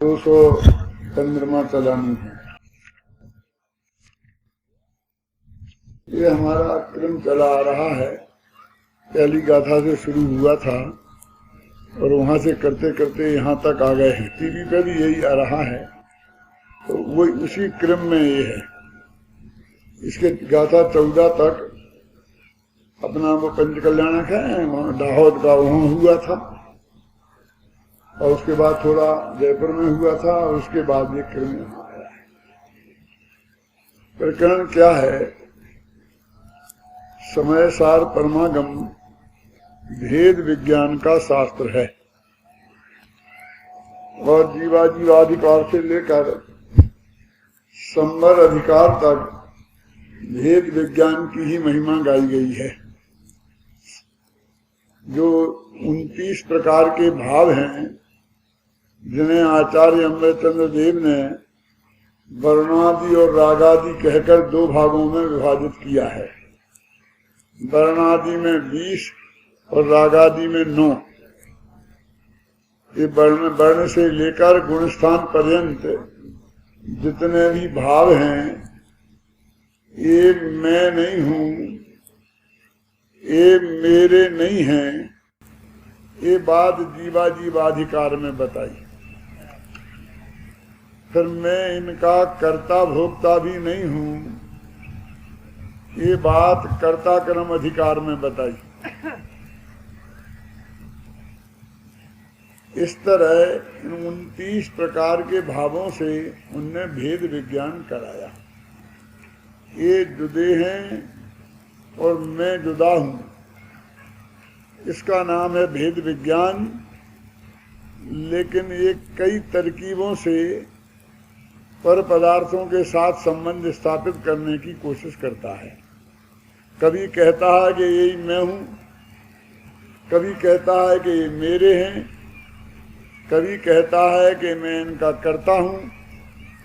200 चंद्रमा चलानी है। ये हमारा क्रम चला आ रहा है। पहली गाथा से शुरू हुआ था और वहां से करते करते यहाँ तक आ गए हैं। टीवी पे भी यही आ रहा है, तो वो उसी क्रम में ये है। इसके गाथा 14 तक अपना वो पंच कल्याणक है, वहाँ दाहोद का वहाँ हुआ था, और उसके बाद थोड़ा जयपुर में हुआ था, और उसके बाद ये क्रम यहाँ आया है। प्रकरण क्या है? समय सार परमागम भेद विज्ञान का शास्त्र है, और जीवाधिकार से लेकर संवर अधिकार तक भेद विज्ञान की ही महिमा गाई गई है। जो 29 प्रकार के भाव हैं, जिन्हें आचार्य अमृतचंद्र देव ने वर्णादि और रागादि कहकर 2 भागों में विभाजित किया है। वर्णादि में 20 और रागादि में 9। ये वर्ण से लेकर गुणस्थान पर्यंत जितने भी भाव हैं, ये मैं नहीं हूँ, ये मेरे नहीं हैं, ये बात जीवाधिकार में बताई। फिर मैं इनका कर्ता भोक्ता भी नहीं हूँ, ये बात कर्ता कर्म अधिकार में बताई। इस तरह इन 29 प्रकार के भावों से उनने भेद विज्ञान कराया। ये जुदे हैं और मैं जुदा हूँ, इसका नाम है भेद विज्ञान। लेकिन ये कई तरकीबों से पर पदार्थों के साथ संबंध स्थापित करने की कोशिश करता है। कभी कहता है कि यही मैं हूँ, कभी कहता है कि ये मेरे हैं, कभी कहता है कि मैं इनका करता हूँ,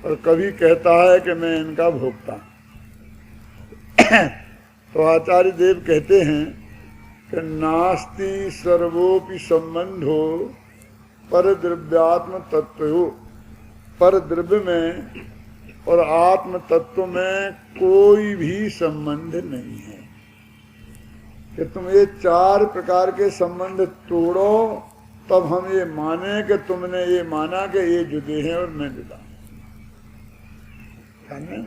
और कभी कहता है कि मैं इनका भोगता हूँ। तो आचार्य देव कहते हैं कि नास्ति सर्वोपि संबंधो पर द्रव्यात्म तत्व। पर द्रव्य में और आत्म तत्व में कोई भी संबंध नहीं है। कि तुम ये 4 प्रकार के संबंध तोड़ो, तब हम ये माने कि तुमने ये माना कि ये जुदे हैं और मैं जुदा हूं।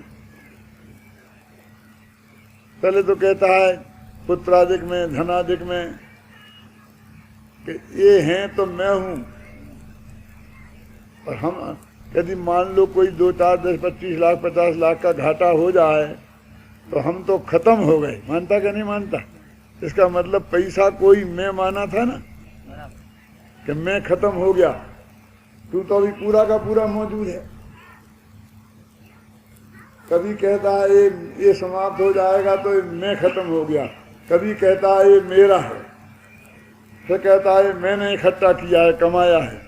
पहले तो कहता है पुत्रादिक में, धनादिक में कि ये हैं तो मैं हूं, और हम यदि मान लो कोई 2, 4, 10, 25 लाख 50 लाख का घाटा हो जाए तो हम तो खत्म हो गए। मानता कि नहीं मानता? इसका मतलब पैसा कोई मैं माना था ना, कि मैं खत्म हो गया, तू तो अभी पूरा का पूरा मौजूद है। कभी कहता है ये समाप्त हो जाएगा तो मैं खत्म हो गया, कभी कहता है ये मेरा है, फिर कहता है मैंने इकट्ठा किया है, कमाया है,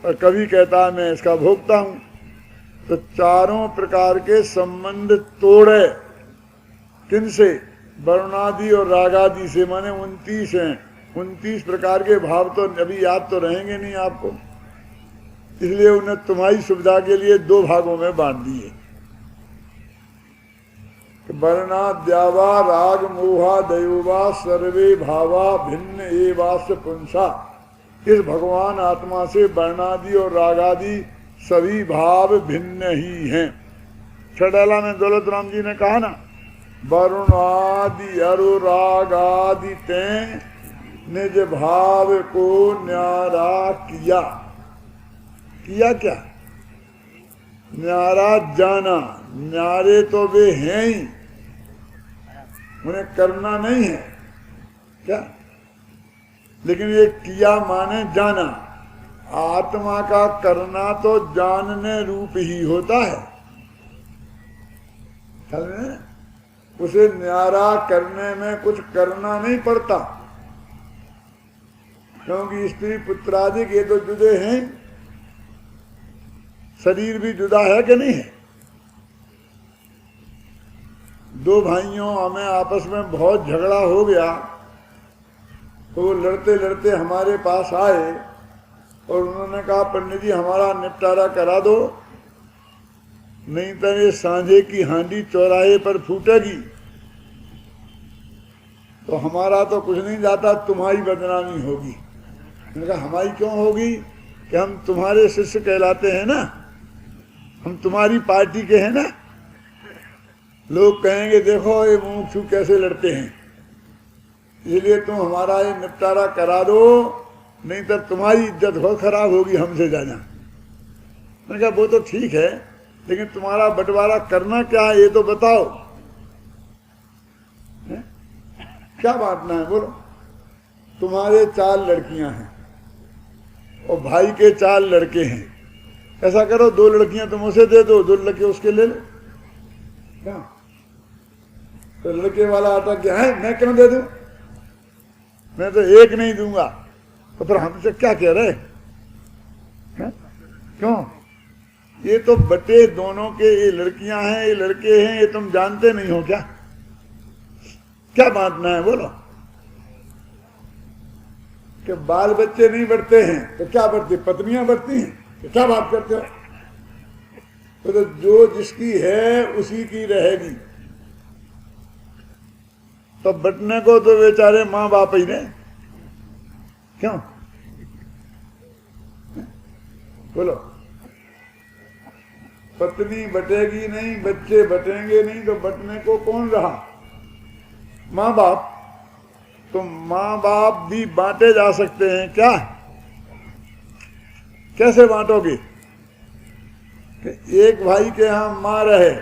और कभी कहता है मैं इसका भोगता हूं। तो 4 प्रकार के संबंध तोड़े। किनसे? वर्णादि और रागादि से। माने 29 हैं। 29 प्रकार के भाव तो अभी याद तो रहेंगे नहीं आपको, इसलिए उन्हें तुम्हारी सुविधा के लिए 2 भागों में बांट दिए। वर्णाद्यावा राग मोहा दयोवा सर्वे भावा भिन्न एवास पुंसा। इस भगवान आत्मा से वर्णादि और रागादि सभी भाव भिन्न ही हैं। छड़ैला में दौलत राम जी ने कहा ना, वरुणादि अनुरागादि ते निज भाव को न्यारा किया। किया क्या? न्यारा जाना। न्यारे तो वे हैं ही, उन्हें करना नहीं है क्या? लेकिन ये किया माने जाना। आत्मा का करना तो जानने रूप ही होता है। उसे न्यारा करने में कुछ करना नहीं पड़ता, क्योंकि स्त्री पुत्रादि ये तो जुदे हैं। शरीर भी जुदा है कि नहीं है? 2 भाइयों हमें आपस में बहुत झगड़ा हो गया, तो वो लड़ते लड़ते हमारे पास आए और उन्होंने कहा पंडित जी हमारा निपटारा करा दो, नहीं तो ये सांझे की हांडी चौराहे पर फूटेगी, तो हमारा तो कुछ नहीं जाता, तुम्हारी बदनामी होगी। मैंने कहा हमारी क्यों होगी कि हम तुम्हारे शिष्य कहलाते हैं ना, हम तुम्हारी पार्टी के हैं ना। लोग कहेंगे देखो ये मुमुक्षु कैसे लड़ते हैं, इसलिए तुम हमारा ये निपटारा करा दो, नहीं तो तुम्हारी इज्जत बहुत खराब होगी हमसे ज्यादा। मैंने कहा वो तो ठीक है, लेकिन तुम्हारा बंटवारा करना क्या है ये तो बताओ, है? क्या बांटना है बोलो। तुम्हारे 4 लड़कियां हैं और भाई के 4 लड़के हैं, ऐसा करो 2 लड़कियां तुम उसे दे दो, 2 लड़के उसके ले लो। क्या तो लड़के वाला अटक गया है, मैं क्यों दे दूं, मैं तो एक नहीं दूंगा। तो फिर हमसे क्या कह रहे हैं? क्यों? ये तो बटे दोनों के, ये लड़कियां हैं ये लड़के हैं, ये तुम जानते नहीं हो क्या? क्या बांटना है बोलो। कि बाल बच्चे नहीं बढ़ते हैं तो क्या बढ़ती, पत्नियां बढ़ती हैं, तो क्या बात करते हो? तो जो जिसकी है उसी की रहेगी। तो बटने को तो बेचारे माँ बाप ही ने, क्यों बोलो। पत्नी बटेगी नहीं, बच्चे बटेंगे नहीं, तो बटने को कौन रहा? माँ बाप। तो माँ बाप भी बांटे जा सकते हैं क्या? कैसे बांटोगे? एक भाई के यहाँ माँ रहे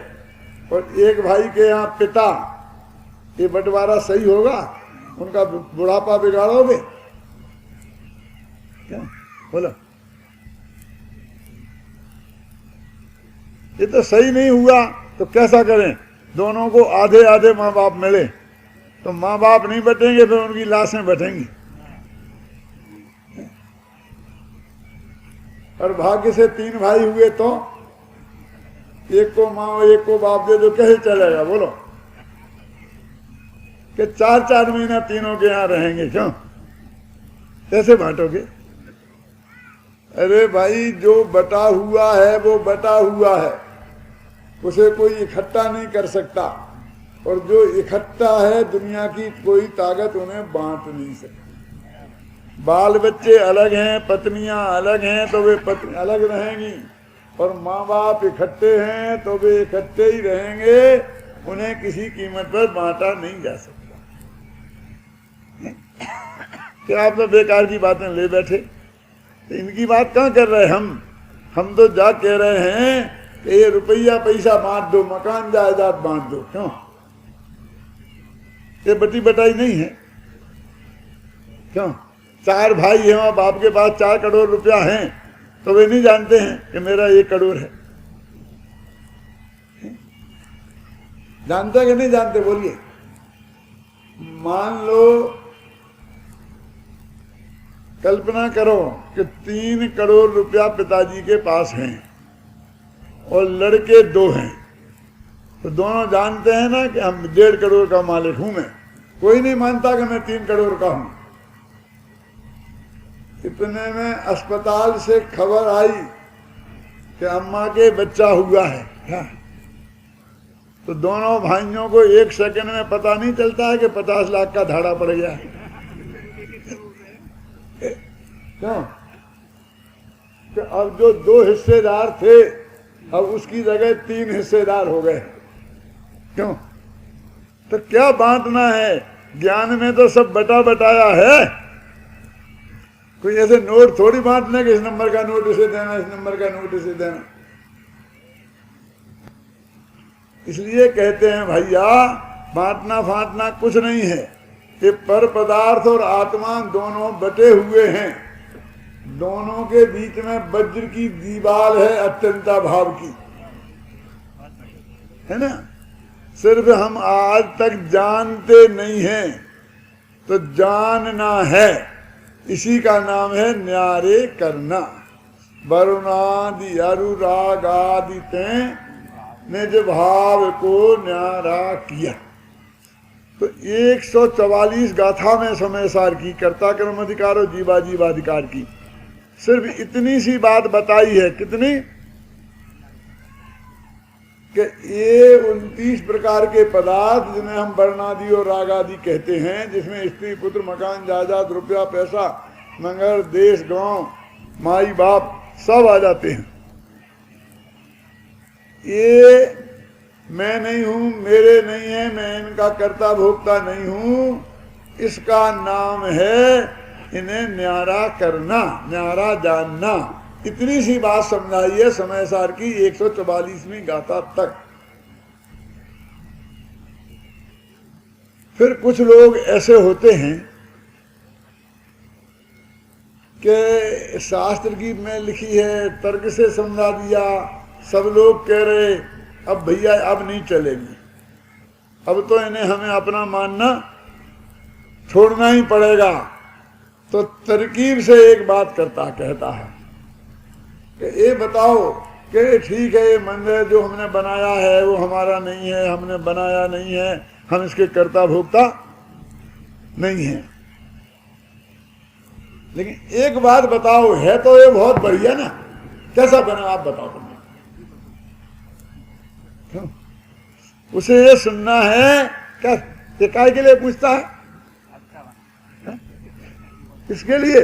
और एक भाई के यहाँ पिता, ये बंटवारा सही होगा? उनका बुढ़ापा बिगाड़ोगे क्या? बोलो, ये तो सही नहीं हुआ। तो कैसा करें? दोनों को आधे आधे माँ बाप मिले, तो माँ बाप नहीं बटेंगे, फिर उनकी लाशें बटेंगी। और भाग्य से 3 भाई हुए तो एक को माँ और एक को बाप दे दो, कैसे चलेगा बोलो? कि 4-4 महीना तीनों के यहाँ रहेंगे, क्यों? कैसे बांटोगे? अरे भाई, जो बटा हुआ है वो बटा हुआ है, उसे कोई इकट्ठा नहीं कर सकता, और जो इकट्ठा है दुनिया की कोई ताकत उन्हें बांट नहीं सकती। बाल बच्चे अलग हैं, पत्नियां अलग हैं तो वे पत्नी अलग रहेंगी, और माँ बाप इकट्ठे हैं तो वे इकट्ठे ही रहेंगे, उन्हें किसी कीमत पर बांटा नहीं जा सकता। क्या आप तो बेकार की बातें ले बैठे? तो इनकी बात कहाँ कर रहे हैं हम तो जा कह रहे हैं कि ये रुपया पैसा बांट दो, मकान जायदाद बांट दो, क्यों? ये बटी बटाई नहीं है, क्यों? 4 भाई हैं और बाप के पास 4 करोड़ रुपया हैं, तो वे नहीं जानते हैं कि मेरा 1 करोड़ है? जानते कि नहीं जानते बोलिए? मान लो, कल्पना करो कि 3 करोड़ रुपया पिताजी के पास हैं और लड़के 2 हैं, तो दोनों जानते हैं ना कि हम 1.5 करोड़ का मालिक हूं मैं। कोई नहीं मानता कि मैं 3 करोड़ का हूं। इतने में अस्पताल से खबर आई कि अम्मा के बच्चा हुआ है। क्या? तो दोनों भाइयों को 1 सेकंड में पता नहीं चलता है कि 50 लाख का धाड़ा पड़ गया है। क्यों? कि अब जो 2 हिस्सेदार थे, अब उसकी जगह 3 हिस्सेदार हो गए। क्यों? तो क्या बांटना है? ज्ञान में तो सब बटा बटाया है। कोई ऐसे नोट थोड़ी बांटने के इस नंबर का नोट इसे देना, इस नंबर का नोट इसे देना। इसलिए कहते हैं भैया, बांटना फांटना कुछ नहीं है, कि पर पदार्थ और आत्मा दोनों बटे हुए हैं, दोनों के बीच में वज्र की दीवार है अत्यंता भाव की, है ना? सिर्फ हम आज तक जानते नहीं हैं, तो जानना है, इसी का नाम है न्यारे करना। वरुणादि अनुराग आदि निज भाव को न्यारा किया। तो 144 गाथा में समय सार की, कर्ता कर्म अधिकार और जीवा जीवाधिकार की सिर्फ इतनी सी बात बताई है। कितनी? कि ये 29 प्रकार के पदार्थ जिन्हें हम वर्णादि और रागादि कहते हैं, जिसमें स्त्री पुत्र मकान जायदाद रुपया पैसा नगर देश गांव माई बाप सब आ जाते हैं। ये मैं नहीं हूं, मेरे नहीं है, मैं इनका कर्ता भोक्ता नहीं हूं। इसका नाम है इन्हें न्यारा करना, न्यारा जानना। इतनी सी बात समझाई है समय सार की 144वीं गाथा तक। फिर कुछ लोग ऐसे होते हैं कि शास्त्र की में लिखी है, तर्क से समझा दिया, सब लोग कह रहे अब भैया अब नहीं चलेगी, अब तो इन्हें हमें अपना मानना छोड़ना ही पड़ेगा। तो तरकीब से एक बात कहता है कि ये बताओ कि ठीक है, ये मंदिर जो हमने बनाया है वो हमारा नहीं है, हमने बनाया नहीं है, हम इसके कर्ता भोक्ता नहीं है, लेकिन एक बात बताओ, है तो ये बहुत बढ़िया ना, कैसा बना आप बताओ तुमने। क्यों? उसे ये सुनना है क्या? ये काय के लिए पूछता है? किसके लिए?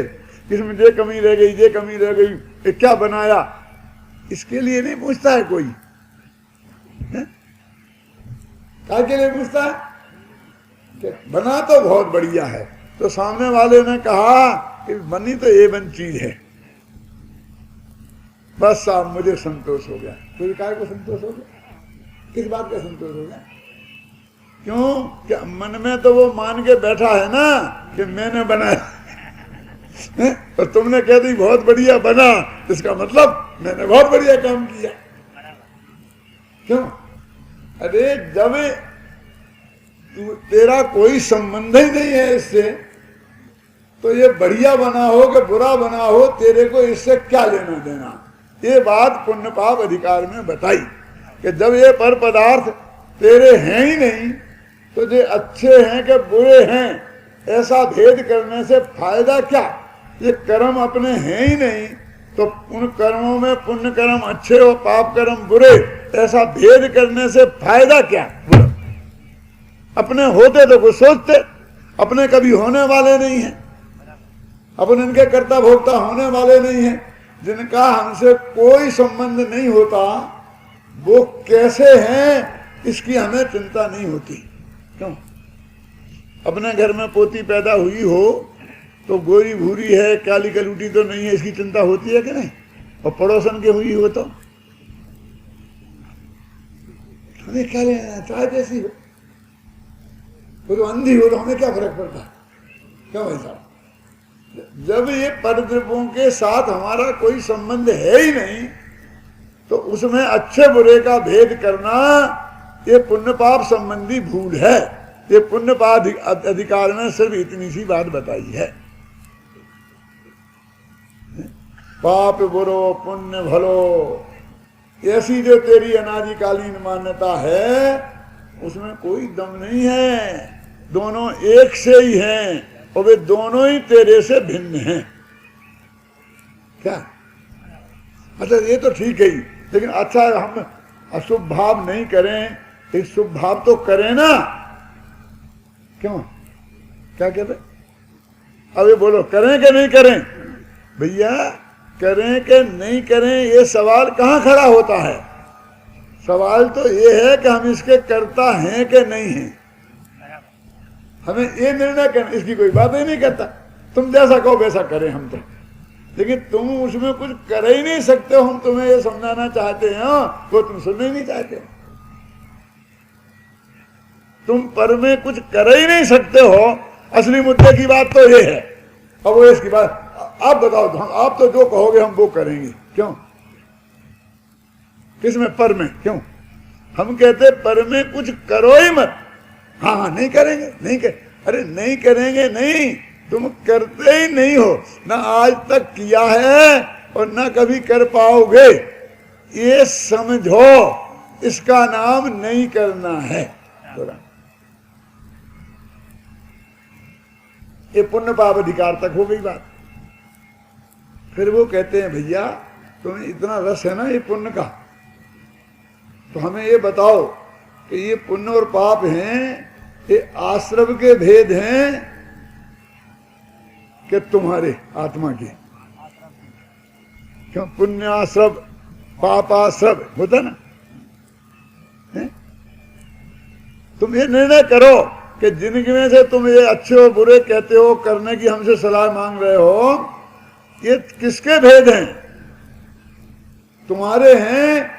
इसमें ये कमी रह गई, ये कमी रह गई, ये क्या बनाया, इसके लिए नहीं पूछता है कोई। काय के लिए पूछता है? कि बना तो बहुत बढ़िया है, तो सामने वाले ने कहा कि बनी तो ये बन चीज है, बस साहब मुझे संतोष हो गया। कोई काय को संतोष हो गया? किस बात का संतोष हो गया? क्यों? कि मन में तो वो मान के बैठा है ना कि मैंने बनाया और तुमने कह दी बहुत बढ़िया बना, इसका मतलब मैंने बहुत बढ़िया काम किया। क्यों? अरे जब तेरा कोई संबंध ही नहीं है इससे, तो ये बढ़िया बना हो कि बुरा बना हो, तेरे को इससे क्या लेना देना। ये बात पुण्य पाप अधिकार में बताई कि जब ये पर पदार्थ तेरे हैं ही नहीं, तो ये अच्छे हैं कि बुरे हैं, ऐसा भेद करने से फायदा क्या। ये कर्म अपने हैं ही नहीं, तो उन कर्मों में पुण्य कर्म अच्छे और पाप कर्म बुरे, ऐसा भेद करने से फायदा क्या। अपने होते तो कुछ सोचते, अपने कभी होने वाले नहीं हैं, अपन इनके कर्ता भोक्ता होने वाले नहीं हैं, जिनका हमसे कोई संबंध नहीं होता, वो कैसे हैं इसकी हमें चिंता नहीं होती। क्यों? अपने घर में पोती पैदा हुई हो तो गोरी भूरी है, काली कलूटी तो नहीं है, इसकी चिंता होती है कि नहीं? और पड़ोसन के हुई हो तो हमें क्या लेना, चाहे जैसी हो, वो तो अंधी हो तो हमें क्या फर्क पड़ता है। क्यों भाई साहब? जब ये परद्रव्यों के साथ हमारा कोई संबंध है ही नहीं, तो उसमें अच्छे बुरे का भेद करना ये पुण्य पाप संबंधी भूल है। ये पुण्य पाप अधिकार में सिर्फ इतनी सी बात बताई है। पाप बुरो पुण्य भलो, ऐसी जो तेरी अनादिकालीन मान्यता है उसमें कोई दम नहीं है। दोनों एक से ही हैं और वे दोनों ही तेरे से भिन्न हैं। क्या मतलब? ये तो ठीक है ही, लेकिन अच्छा हम अशुभ भाव नहीं करें, एक शुभ भाव तो करें ना। क्यों? क्या कहते? अब ये बोलो, करें कि नहीं करें? भैया करें कि नहीं करें ये सवाल कहाँ खड़ा होता है। सवाल तो ये है कि हम इसके कर्ता हैं कि नहीं हैं। हमें ये निर्णय करना, इसकी कोई बात ही नहीं करता। तुम जैसा कहो वैसा करें हम तो, लेकिन तुम उसमें कुछ कर ही नहीं सकते हो। हम तुम्हें ये समझाना चाहते हैं, वो तुम सुनना ही नहीं चाहते हो। तुम पर में कुछ कर ही नहीं सकते हो। असली मुद्दे की बात तो ये है। अब वो इसकी बात आप बताओ, तो आप तो जो कहोगे हम वो करेंगे। क्यों? किसमें? पर में। क्यों? हम कहते पर में कुछ करो ही मत। हाँ नहीं करेंगे, नहीं कर, अरे नहीं करेंगे नहीं, तुम करते ही नहीं हो, ना आज तक किया है और ना कभी कर पाओगे। ये समझो, इसका नाम नहीं करना है। ये पुण्य पाप अधिकार तक हो गई बात। फिर वो कहते हैं भैया तुम्हें इतना रस है ना ये पुण्य का, तो हमें ये बताओ कि ये पुण्य और पाप हैं, ये आश्रम के भेद हैं कि तुम्हारे आत्मा के? क्यों पुण्य आश्रम पाप आश्रम होता ना है? तुम ये निर्णय करो कि जिंदगी में से तुम ये अच्छे और बुरे कहते हो, करने की हमसे सलाह मांग रहे हो, ये किसके भेद हैं? तुम्हारे हैं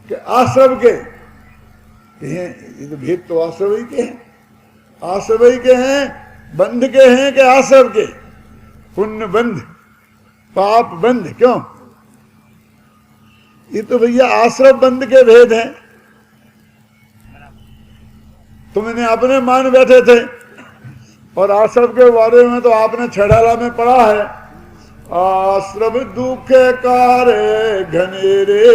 कि आश्रम के? ये तो भेद तो आश्रम के हैं, आश्रम के हैं, बंध के हैं कि आश्रम के? पुण्य बंध पाप बंध, क्यों? ये तो भैया आश्रम बंध के भेद हैं। तुमने अपने मान बैठे थे, और आश्रम के बारे में तो आपने छड़ाला में पढ़ा है, आश्रम दुख कारे घनेरे,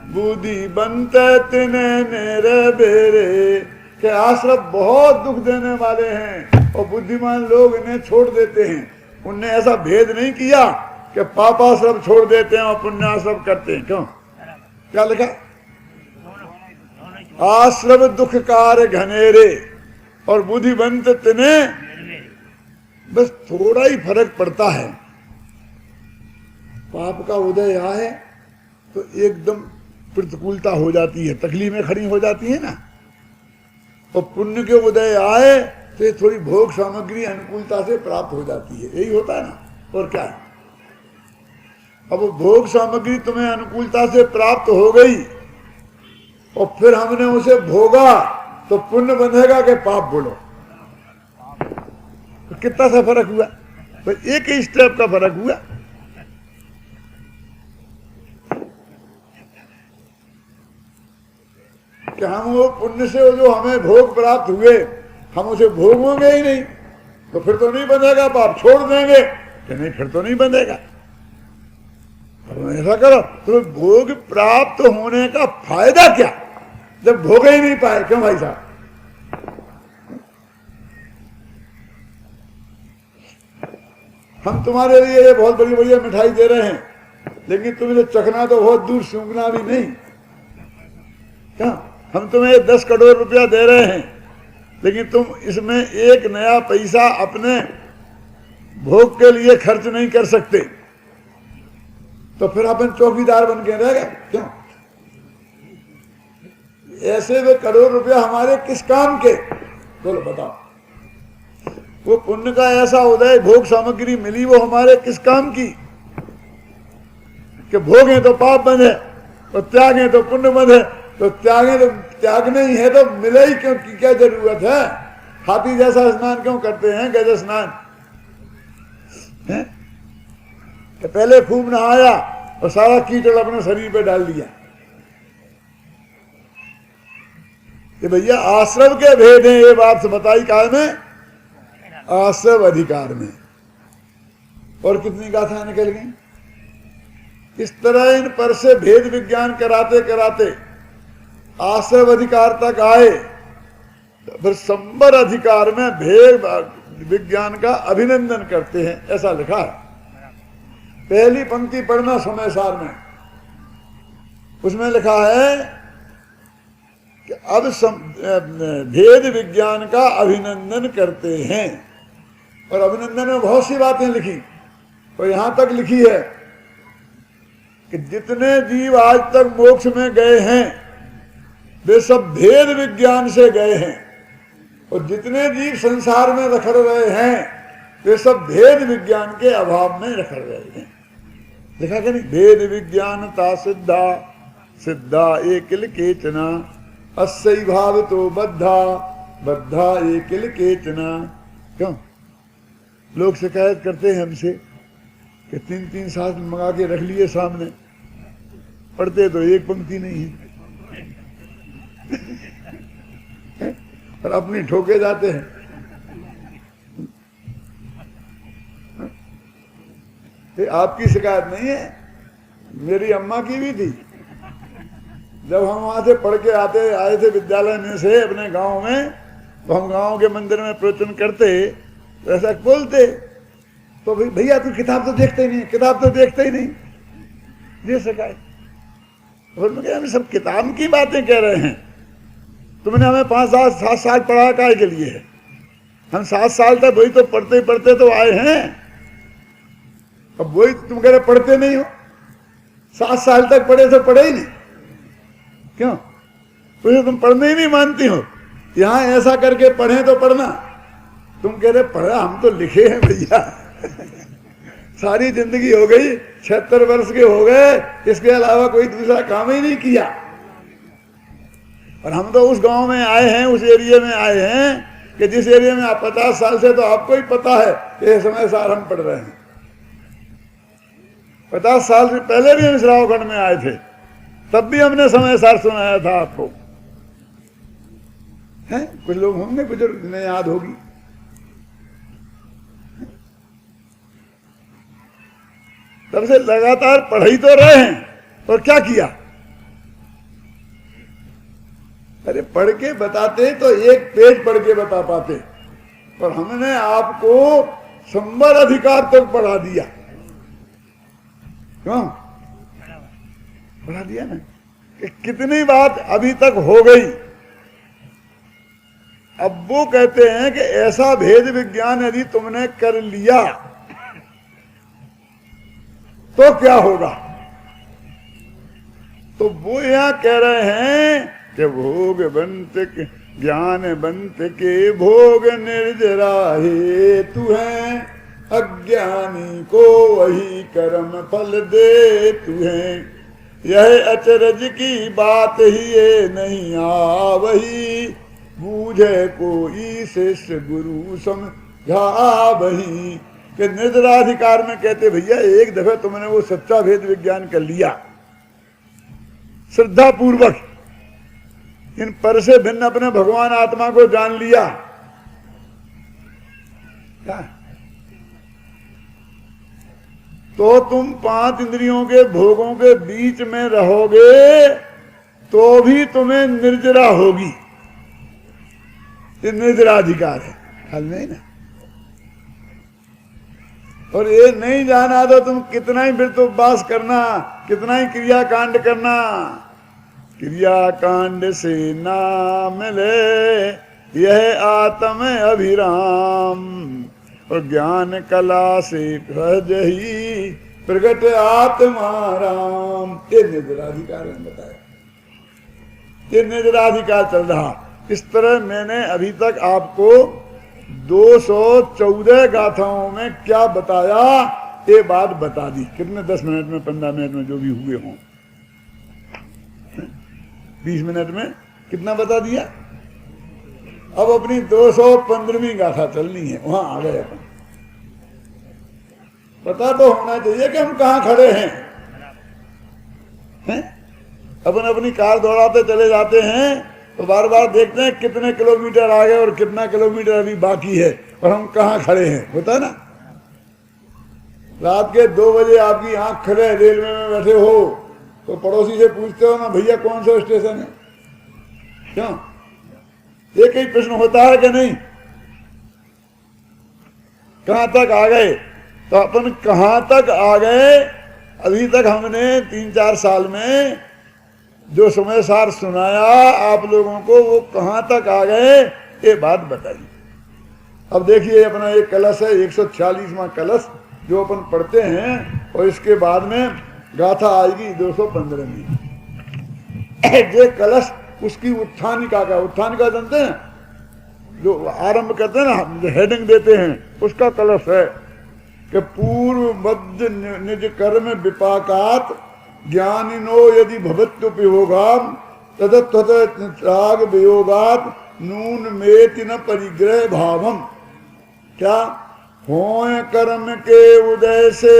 बुद्धि बनते तिने नेरे बेरे, कि आश्रम बहुत दुख देने वाले हैं और बुद्धिमान लोग इन्हें छोड़ देते हैं। उनने ऐसा भेद नहीं किया कि पापाश्रम छोड़ देते हैं और पुण्याश्रम करते हैं, क्यों? क्या लिखा? आश्रम दुख कार घनेरे और बुद्धिवंत तिने, बस थोड़ा ही फर्क पड़ता है। पाप का उदय आए तो एकदम प्रतिकूलता हो जाती है, तकलीफें खड़ी हो जाती है ना, और पुण्य के उदय आए तो ये थोड़ी भोग सामग्री अनुकूलता से प्राप्त हो जाती है, यही होता है ना। और क्या है, अब वो भोग सामग्री तुम्हें अनुकूलता से प्राप्त हो गई और फिर हमने उसे भोगा, तो पुण्य बंधेगा कि पाप? बोलो, तो कितना सा फर्क हुआ? तो एक ही स्टेप का फर्क हुआ। कि हम वो पुण्य से जो हमें भोग प्राप्त हुए, हम उसे भोगोंगे ही नहीं, तो फिर तो नहीं बंधेगा पाप। छोड़ देंगे कि नहीं, फिर तो नहीं बंधेगा। ऐसा करो तो भोग प्राप्त होने का फायदा क्या, जब भोग ही नहीं पाए? क्यों भाई साहब? हम तुम्हारे लिए ये बहुत बड़ी बढ़िया मिठाई दे रहे हैं, लेकिन तुम्हें चखना तो बहुत दूर, सूंघना भी नहीं। क्या हम तुम्हें 10 करोड़ रुपया दे रहे हैं, लेकिन तुम इसमें एक नया पैसा अपने भोग के लिए खर्च नहीं कर सकते, तो फिर अपन चौकीदार बन के रह गए। क्यों? ऐसे वे करोड़ रुपया हमारे किस काम के? बोलो बताओ। वो पुण्य का ऐसा उदय, भोग सामग्री मिली, वो हमारे किस काम की? कि भोगे तो पाप बंधे और त्यागे तो पुण्य बंधे। तो त्यागे तो त्यागने ही है, तो मिले ही क्यों की क्या जरूरत है? हाथी जैसा स्नान क्यों करते हैं, गज स्नान है? कि पहले खूब नहाया और सारा कीचड़ अपने शरीर पे डाल दिया। ये भैया आश्रम के भेद हैं, ये बात से बताई काय में? आश्रम अधिकार में। और कितनी गाथा निकल गई। इस तरह इन पर से भेद विज्ञान कराते कराते आश्रम अधिकार तक आए, फिर संबर अधिकार में भेद विज्ञान का अभिनंदन करते हैं, ऐसा लिखा है। पहली पंक्ति पढ़ना समय सार में, उसमें लिखा है कि अब भेद विज्ञान का अभिनंदन करते हैं। और अभिनंदन में बहुत सी बातें लिखी, और यहां तक लिखी है कि जितने जीव आज तक मोक्ष में गए हैं वे सब भेद विज्ञान से गए हैं, और जितने जीव संसार में रखड़ रहे हैं वे सब भेद विज्ञान के अभाव में रखड़ रहे हैं। लिखा कि नहीं? भेद विज्ञानता सिद्धा सिद्धा एकिल केचना, अस्सई भाव तो बद्धा बद्धा एकिल केचना। क्यों लोग शिकायत करते हैं हमसे कि 3-3 साल मंगा के रख लिए सामने, पढ़ते तो एक पंक्ति नहीं है, और अपनी ठोके जाते हैं। ये आपकी शिकायत नहीं है, मेरी अम्मा की भी थी। जब हम वहां से पढ़ के आए थे विद्यालय में से अपने गांव में, तो हम गांव के मंदिर में प्रवचन करते तो ऐसा बोलते तो भैया तू किताब तो देखते ही नहीं, किताब तो देखते ही नहीं, ये शिकायत। और मैं हम सब किताब की बातें कह रहे हैं, तुमने हमें 5-7 साल पढ़ा काय के लिए है? हम 7 साल तक वही तो पढ़ते पढ़ते तो आए हैं, अब वही तुम कह रहे पढ़ते नहीं हो। 7 साल तक पढ़े तो पढ़े ही नहीं, क्यों? तो तुम पढ़ने ही नहीं मानती हो। यहां ऐसा करके पढ़े तो पढ़ना, तुम कह रहे पढ़ा, हम तो लिखे हैं भैया। सारी जिंदगी हो गई, 76 वर्ष के हो गए, इसके अलावा कोई दूसरा काम ही नहीं किया। और हम तो उस गांव में आए हैं, उस एरिया में आए हैं कि जिस एरिया में आप 50 साल से, तो आपको ही पता है कि ये समय सार हम पढ़ रहे हैं। 50 साल से पहले भी हम इस रावखंड में आए थे, तब भी हमने समय सार सुनाया था आपको। हैं कुछ लोग होंगे बुजुर्ग जिन्हें याद होगी। तब से लगातार पढ़ाई तो रहे हैं, और क्या किया? अरे पढ़ के बताते तो एक पेज पढ़ के बता पाते, पर हमने आपको संबर अधिकार तक पढ़ा दिया। क्यों पढ़ा दिया ना? कि कितनी बात अभी तक हो गई। अब वो कहते हैं कि ऐसा भेद विज्ञान यदि तुमने कर लिया तो क्या होगा? तो वो यहां कह रहे हैं कि भोग बंत के ज्ञान बंत के भोग निर्जरा हेतु है, अज्ञानी को वही कर्म फल दे तू है। यह अचरज की बात ही ये नहीं आवही, बूझे कोई शिष्य गुरु समझा वही। कि निर्जराधिकार में कहते भैया एक दफे तुमने वो सच्चा भेद विज्ञान कर लिया, श्रद्धा पूर्वक इन पर से भिन्न अपने भगवान आत्मा को जान लिया, क्या? तो तुम 5 इंद्रियों के भोगों के बीच में रहोगे तो भी तुम्हें निर्जरा होगी। ये निर्जराधिकार है, हल नहीं ना? और ये नहीं जाना तो तुम कितना ही व्रत उपवास करना, कितना ही क्रियाकांड करना, क्रियाकांड से ना मिले यह आत्म अभिराम, और ज्ञान कला से सहज ही प्रगट आत्मा राम। ये निर्जराधिकार ने बताया, ये निर्जराधिकार चल रहा। इस तरह मैंने अभी तक आपको 214 गाथाओं में क्या बताया, ये बात बता दी। कितने 10 मिनट में, 15 मिनट में, जो भी हुए हों, 20 मिनट में कितना बता दिया। अब अपनी 215वीं गाथा चलनी है, वहां आ गए अपन। पता तो होना चाहिए कि हम कहां खड़े हैं, हैं? अपन अपनी कार दौड़ाते चले जाते हैं तो बार बार देखते हैं कितने किलोमीटर आगे और कितना किलोमीटर अभी बाकी है, और हम कहां खड़े हैं, होता है ना? रात के 2 बजे आपकी आंख खुले, रेलवे में बैठे हो, तो पड़ोसी से पूछते हो ना, भैया कौन सा स्टेशन है? क्यों? एक ही प्रश्न होता है कि नहीं? कहां तक आ गए? तो अपन कहां तक आ गए? अभी तक हमने 3-4 साल में जो समय सार सुनाया आप लोगों को, वो कहां तक आ गए, ये बात बताइए। अब देखिए अपना एक कलश है, 146वां कलश जो अपन पढ़ते हैं, और इसके बाद में गाथा आएगी 215वीं। ये कलश उसकी उत्थानिका का, उत्थानिका जानते हैं, जो आरंभ करते हैं ना, जो हेडिंग देते हैं, उसका कलश है कि पूर्व मध्य निज कर्म विपाकात ज्ञानिनो यदि भवत्युपयोगाम तदत्वराग वियोगात नून मेति न परिग्रह भावम। क्या? होय कर्म के उदय से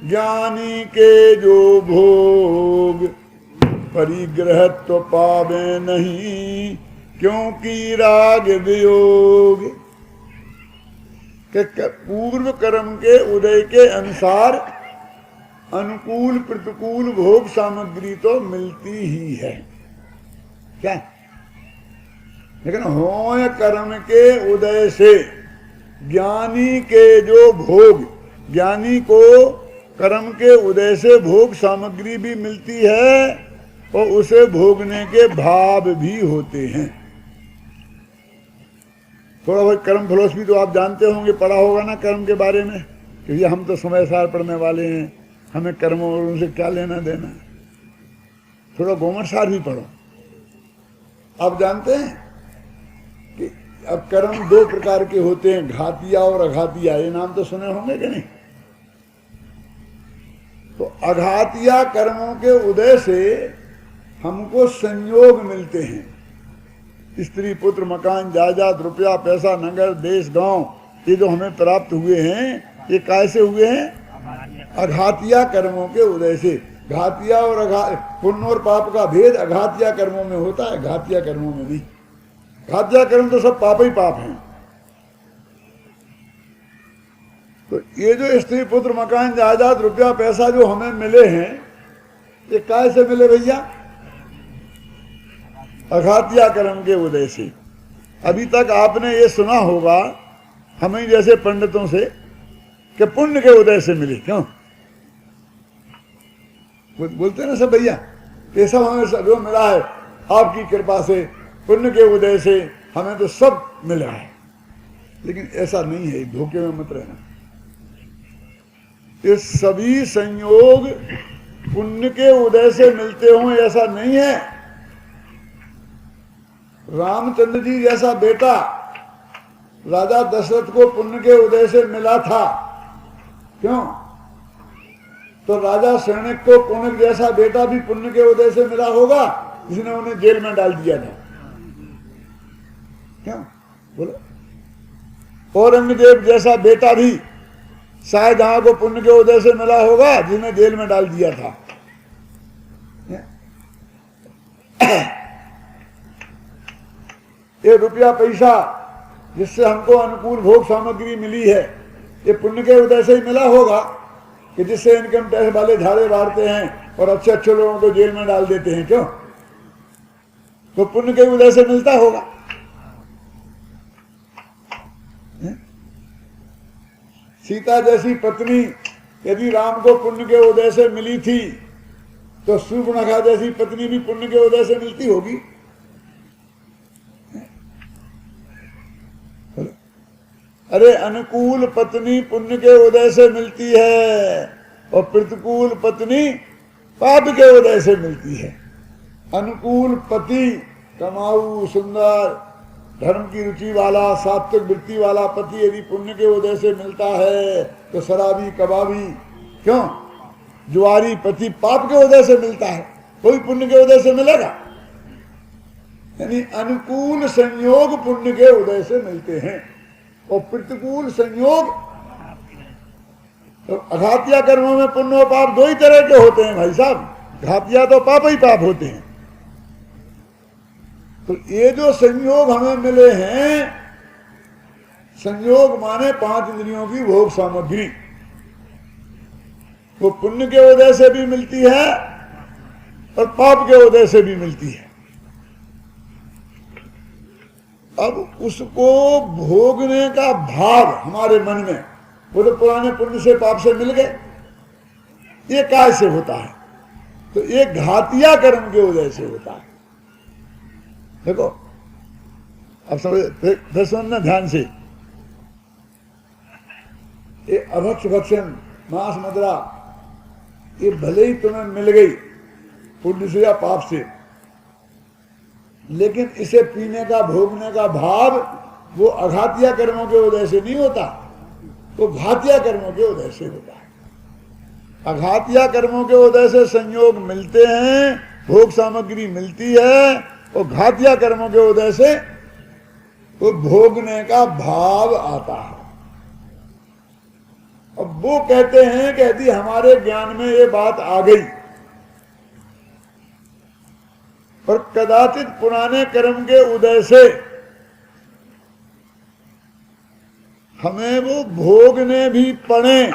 ज्ञानी के जो भोग, परिग्रह तो पावे नहीं क्योंकि राग वियोग। कि पूर्व कर्म के उदय के अनुसार अनुकूल प्रतिकूल भोग सामग्री तो मिलती ही है, क्या? लेकिन होय कर्म के उदय से, ज्ञानी के जो भोग, ज्ञानी को कर्म के उदय से भोग सामग्री भी मिलती है और उसे भोगने के भाव भी होते हैं। थोड़ा बहुत कर्म फिलोसफी तो आप जानते होंगे, पढ़ा होगा ना कर्म के बारे में, क्योंकि हम तो समय सार पढ़ने वाले हैं, हमें कर्मों और उनसे क्या लेना देना। थोड़ा गोमर सार भी पढ़ो। आप जानते हैं कि अब कर्म दो प्रकार के होते हैं, घातिया और अघातिया। ये नाम तो सुने होंगे कि नहीं? तो अघातिया कर्मों के उदय से हमको संयोग मिलते हैं। स्त्री पुत्र मकान जायदाद रुपया पैसा नगर देश गांव, ये जो हमें प्राप्त हुए हैं, ये कैसे हुए हैं? अघातिया कर्मों के उदय से। घातिया और पुण्य और पाप का भेद अघातिया कर्मों में होता है, घातिया कर्मों में नहीं। घातिया कर्म तो सब पाप ही पाप हैं। तो ये जो स्त्री पुत्र मकान जायदाद रुपया पैसा जो हमें मिले हैं, ये कैसे मिले भैया? अघातिया कर्म के उदय से। अभी तक आपने ये सुना होगा हमें जैसे पंडितों से कि पुण्य के उदय से मिले। क्यों बोलते ना सब भैया, ये सब हमें जो मिला है आपकी कृपा से, पुण्य के उदय से हमें तो सब मिला है। लेकिन ऐसा नहीं है, धोखे में मत रहना। ये सभी संयोग पुण्य के उदय से मिलते हों ऐसा नहीं है। रामचंद्र जी जैसा बेटा राजा दशरथ को पुण्य के उदय से मिला था। क्यों? तो राजा शरणक को कौनक जैसा बेटा भी पुण्य के उदय से मिला होगा, जिसने उन्हें जेल में डाल दिया था। क्यों बोलो? औरंगजेब जैसा बेटा भी शाहजहां को पुण्य के उदय से मिला होगा, जिन्हें जेल में डाल दिया था। ये रुपया पैसा जिससे हमको अनुकूल भोग सामग्री मिली है, ये पुण्य के उदय से ही मिला होगा कि जिससे इनकम टैक्स वाले झाड़े मारते हैं और अच्छे अच्छे लोगों को जेल में डाल देते हैं। क्यों? तो पुण्य के उदय से मिलता होगा। सीता जैसी पत्नी यदि राम को पुण्य के उदय से मिली थी, तो सूर्पणखा जैसी पत्नी भी पुण्य के उदय से मिलती होगी। अरे अनुकूल पत्नी पुण्य के उदय से मिलती है और प्रतिकूल पत्नी पाप के उदय से मिलती है। अनुकूल पति कमाऊ सुंदर धर्म की रुचि वाला सात्विक वृत्ति वाला पति यदि पुण्य के उदय से मिलता है, तो शराबी कबाबी क्यों जुआरी पति पाप के उदय से मिलता है, कोई पुण्य के उदय से मिलेगा? यानी अनुकूल संयोग पुण्य के उदय से मिलते हैं और प्रतिकूल संयोग तो अघातिया कर्मों में पुण्य और पाप दो ही तरह के होते हैं भाई साहब। घातिया तो पाप ही पाप होते हैं। तो ये जो संयोग हमें मिले हैं, संयोग माने 5 इंद्रियों की भोग सामग्री, वो पुण्य के उदय से भी मिलती है और पाप के उदय से भी मिलती है। अब उसको भोगने का भाव हमारे मन में, वो तो पुराने पुण्य से पाप से मिल गए, ये कैसे होता है? तो ये घातिया कर्म के उदय से होता है। देखो अब फिर सुनना ध्यान से। ये अभक्ष भक्षण मांस मदिरा ये भले ही तुम्हें मिल गई पुण्य से या पाप से, लेकिन इसे पीने का भोगने का भाव वो अघातिया कर्मों के उदय से नहीं होता, वो घातिया कर्मों के उदय से होता है। अघातिया कर्मों के उदय से संयोग मिलते हैं, भोग सामग्री मिलती है, और घातिया कर्मों के उदय से वो भोगने का भाव आता है। अब वो कहते हैं कि यदि हमारे ज्ञान में ये बात आ गई, पर कदाचित पुराने कर्म के उदय से हमें वो भोगने भी पड़े,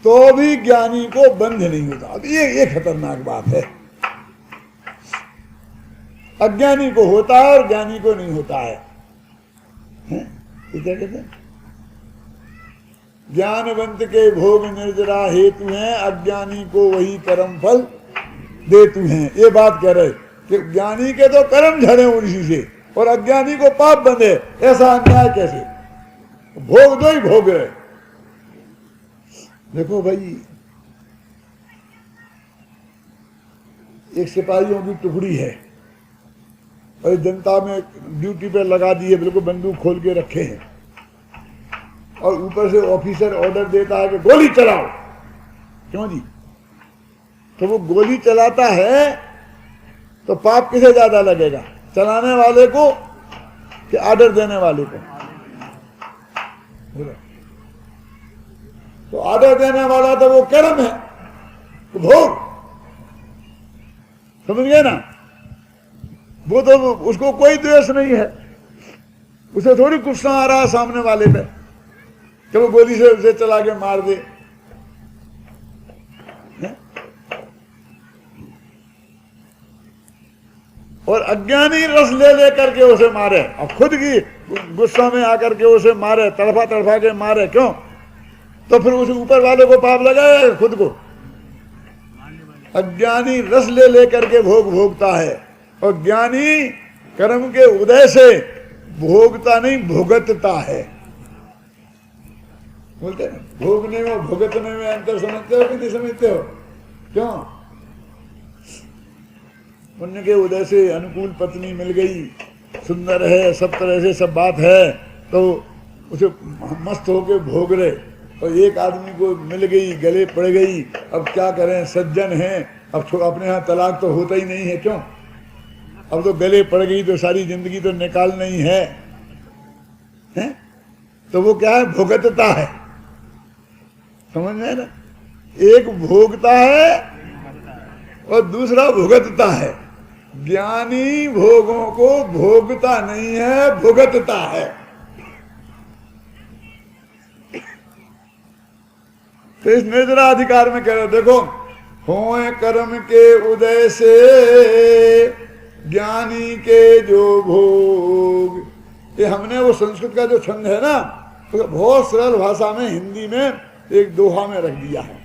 तो भी ज्ञानी को बंध नहीं होता। अब ये खतरनाक बात है। अज्ञानी को होता है और ज्ञानी को नहीं होता है। तो क्या कहते हैं, ज्ञानवंत के भोग निर्जरा हेतु हैं, अज्ञानी को वही कर्म फल देतु हैं। ये बात कह रहे कि ज्ञानी के तो कर्म झड़े उसी से और अज्ञानी को पाप बंधे, ऐसा अन्याय कैसे? भोग दो ही भोग रहे। देखो भाई, एक सिपाहियों की टुकड़ी है और जनता में ड्यूटी पे लगा दी है, बिल्कुल बंदूक खोल के रखे हैं और ऊपर से ऑफिसर ऑर्डर देता है कि गोली चलाओ। क्यों जी? तो वो गोली चलाता है तो पाप किसे ज्यादा लगेगा, चलाने वाले को कि ऑर्डर देने वाले को? तो ऑर्डर देने वाला तो वो कर्म है, तो भोग, समझ गए ना? वो तो उसको कोई द्वेष नहीं है, उसे थोड़ी गुस्सा आ रहा है सामने वाले पे कि वो गोली से उसे चला के मार दे। और अज्ञानी रस ले लेकर के उसे मारे और खुद की गुस्सा में आकर के उसे मारे, तड़फा तड़फा के मारे, क्यों? तो फिर उसे ऊपर वाले को पाप लगाया खुद को। अज्ञानी रस ले लेकर के भोग भोगता है और ज्ञानी कर्म के उदय से भोगता नहीं, भुगतता है। बोलते हैं भोगने में भुगतने में अंतर समझते हो कि नहीं समझते हो? क्यों? पुण्य के उदय से अनुकूल पत्नी मिल गई, सुंदर है, सब तरह से सब बात है, तो उसे मस्त होके भोग रहे। और एक आदमी को मिल गई, गले पड़ गई, अब क्या करें, सज्जन हैं, अब अपने यहाँ तलाक तो होता ही नहीं है, क्यों? अब तो गले पड़ गई तो सारी जिंदगी तो निकालना ही है, हैं? तो वो क्या है, भुगतता है। समझ में ना? एक भोगता है और दूसरा भुगतता है। ज्ञानी भोगों को भोगता नहीं है, भुगतता है। तो इस निर्जराधिकार में कह रहे, देखो, होए कर्म के उदय से ज्ञानी के जो भोग, ये हमने वो संस्कृत का जो छंद है ना, तो बहुत सरल भाषा में हिंदी में एक दोहा में रख दिया है।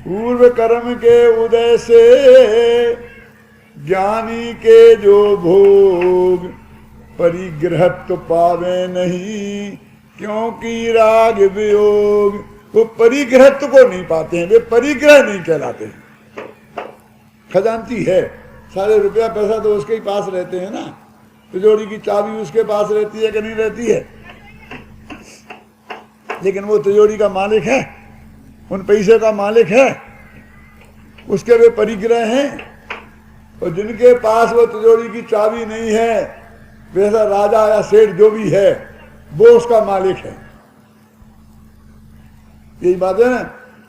पूर्व कर्म के उदय से ज्ञानी के जो भोग, परिग्रहत्व पावे नहीं, क्योंकि राग वियोग। वो परिग्रहत्व को नहीं पाते हैं, वे परिग्रह नहीं कहलाते। खजांची है, सारे रुपया पैसा तो उसके ही पास रहते हैं ना, तिजोरी की चाबी उसके पास रहती है कि नहीं रहती है? लेकिन वो तिजोरी का मालिक है, उन पैसे का मालिक है, उसके वे परिग्रह हैं। और जिनके पास वो तिजोरी की चाबी नहीं है, वैसा राजा या सेठ जो भी है, वो उसका मालिक है। यही बात है ना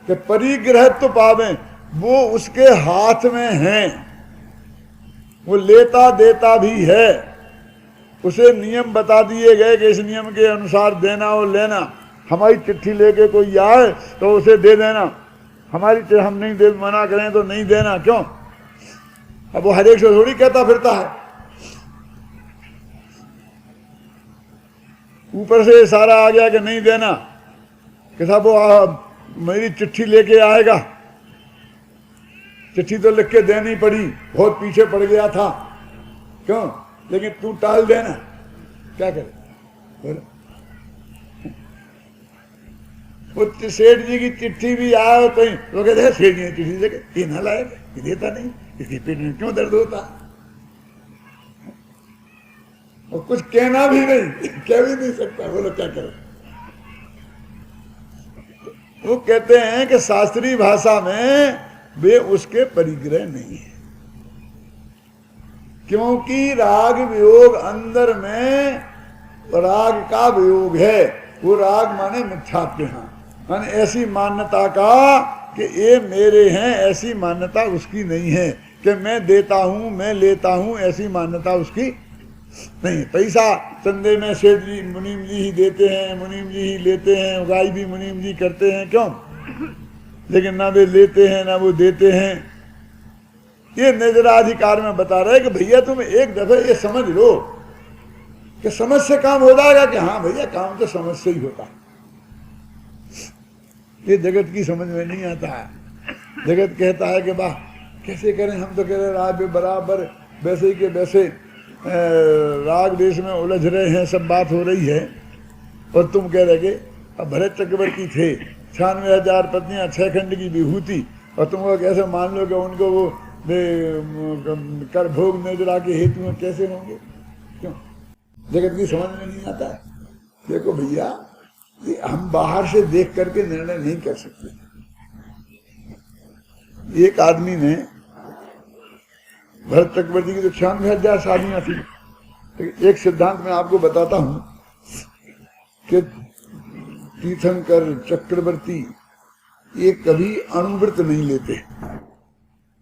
कि परिग्रह तो पावे, वो उसके हाथ में है, वो लेता देता भी है। उसे नियम बता दिए गए कि इस नियम के अनुसार देना और लेना। हमारी चिट्ठी लेके कोई आए तो उसे दे देना, हमारी हम नहीं दे, मना करें तो नहीं देना, क्यों? अब वो हर एक से थोड़ी कहता फिरता है, ऊपर से सारा आ गया कि नहीं देना, कि साहब वो मेरी चिट्ठी लेके आएगा, चिट्ठी तो लिख के देनी पड़ी, बहुत पीछे पड़ गया था, क्यों? लेकिन तू टाल देना, क्या करे? बोलो, वो सेठ जी की चिट्ठी भी आए तो कहते हैं सेठ जी ने चिट्ठी देखे, ये ना लाए, ये देता नहीं, इसके पेट में क्यों दर्द होता? और कुछ कहना भी नहीं, कह भी नहीं सकता। बोलो क्या करें? वो कहते हैं कि शास्त्रीय भाषा में वे उसके परिग्रह नहीं है, क्योंकि राग वियोग अंदर में राग का वियोग है। वो राग माने मिथ्यात्व, माने ऐसी मान्यता का कि ये मेरे हैं, ऐसी मान्यता उसकी नहीं है। कि मैं देता हूं, मैं लेता हूं, ऐसी मान्यता उसकी नहीं। पैसा चंदे में सेठ जी मुनीम जी ही देते हैं, मुनीम जी ही लेते हैं, उगाई भी मुनीम जी करते हैं, क्यों? लेकिन ना वे लेते हैं ना वो देते हैं। ये निर्जराधिकार में बता रहे कि भैया तुम एक दफे ये समझ लो कि समझ से काम हो जाएगा कि हाँ भैया काम तो समझ से ही होता है। ये जगत की समझ में नहीं आता है। जगत कहता है कि वाह कैसे करें, हम तो कह रहे राग बराबर वैसे ही के वैसे राग देश में उलझ रहे हैं, सब बात हो रही है, और तुम कह रहे कि अब भरत चक्रवर्ती थे 96,000 पत्नियां 6 खंड की विभूति, और तुम वो कैसे मान लो कि उनको वो कर भोग निर्जरा के हेतु में कैसे होंगे? क्यों? जगत की समझ में नहीं आता है। देखो भैया हम बाहर से देख करके निर्णय नहीं कर सकते। एक आदमी ने भरत चक्रवर्ती की तो 96,000 शादियां थी, एक सिद्धांत मैं आपको बताता हूं कि तीर्थंकर चक्रवर्ती ये कभी अणुव्रत नहीं लेते।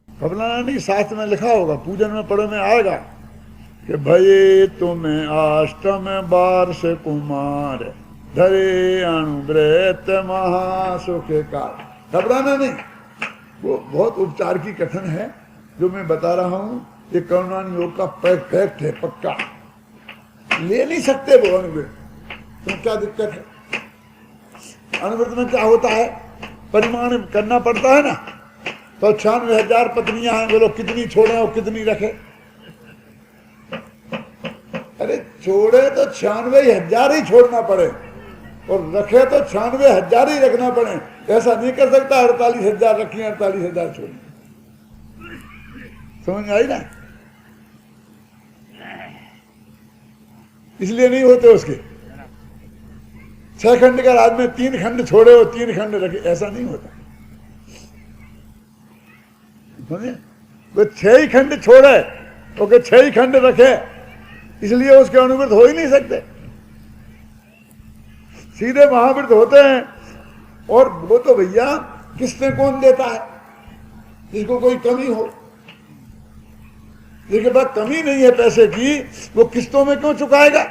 फलाना नहीं, शास्त्र में लिखा होगा, पूजन में पढ़े में आएगा कि भये तुम्हें अष्टम बार से कुमार धरे अणुव्रत महासुख का। घबराना नहीं, वो बहुत उपचार की कथन है जो मैं बता रहा हूं। ये करुणान योग का फैक्ट है, पक्का ले नहीं सकते वो अणुव्रत। तो क्या दिक्कत है? अणुव्रत में क्या होता है, परिमाण करना पड़ता है ना। तो 96,000 पत्नियां हैं, बोलो कितनी छोड़े और कितनी रखे? अरे छोड़े तो 96,000 ही छोड़ना पड़े, और रखे तो 96,000 ही रखना पड़े। ऐसा नहीं कर सकता 48,000 रखी 48,000 छोड़ी। समझ में आई ना? इसलिए नहीं होते उसके 6 खंड का राज में 3 खंड छोड़े और 3 खंड रखे, ऐसा नहीं होता। समझे? वो 6 ही खंड छोड़े तो 6 ही खंड रखे, इसलिए उसके अणुव्रत हो ही नहीं सकते। सीधे महाव्रत होते हैं। और वो तो भैया किसने कौन देता है, जिसको कोई कमी हो, जिसके पास कमी नहीं है पैसे की, वो किस्तों में क्यों चुकाएगा?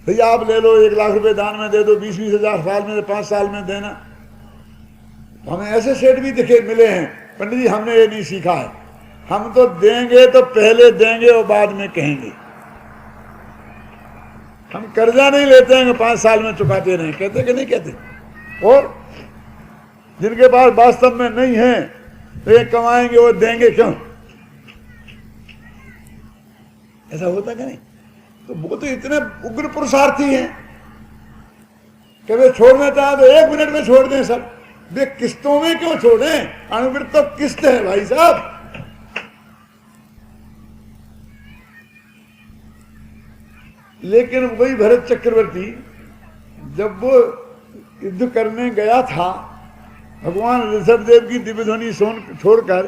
भैया आप ले लो 1 लाख रुपए दान में दे दो, 20-20 हजार साल में 5 साल में देना। हमें ऐसे सेठ भी दिखे मिले हैं, पंडित जी हमने ये नहीं सीखा है, हम तो देंगे तो पहले देंगे और बाद में कहेंगे। हम कर्जा नहीं लेते हैं 5 साल में चुकाते नहीं, कहते कि नहीं कहते? और जिनके पास वास्तव में नहीं है तो ये कमाएंगे और देंगे क्यों? ऐसा होता कि नहीं? तो वो तो इतने उग्र पुरुषार्थी हैं कि वे छोड़ना चाहे तो 1 मिनट में छोड़ दें सब। वे किस्तों में क्यों छोड़ें? अणुव्रत तो किस्त है भाई साहब। लेकिन वही भरत चक्रवर्ती जब वो युद्ध करने गया था, भगवान ऋषभदेव की दिव्य ध्वनि छोड़कर,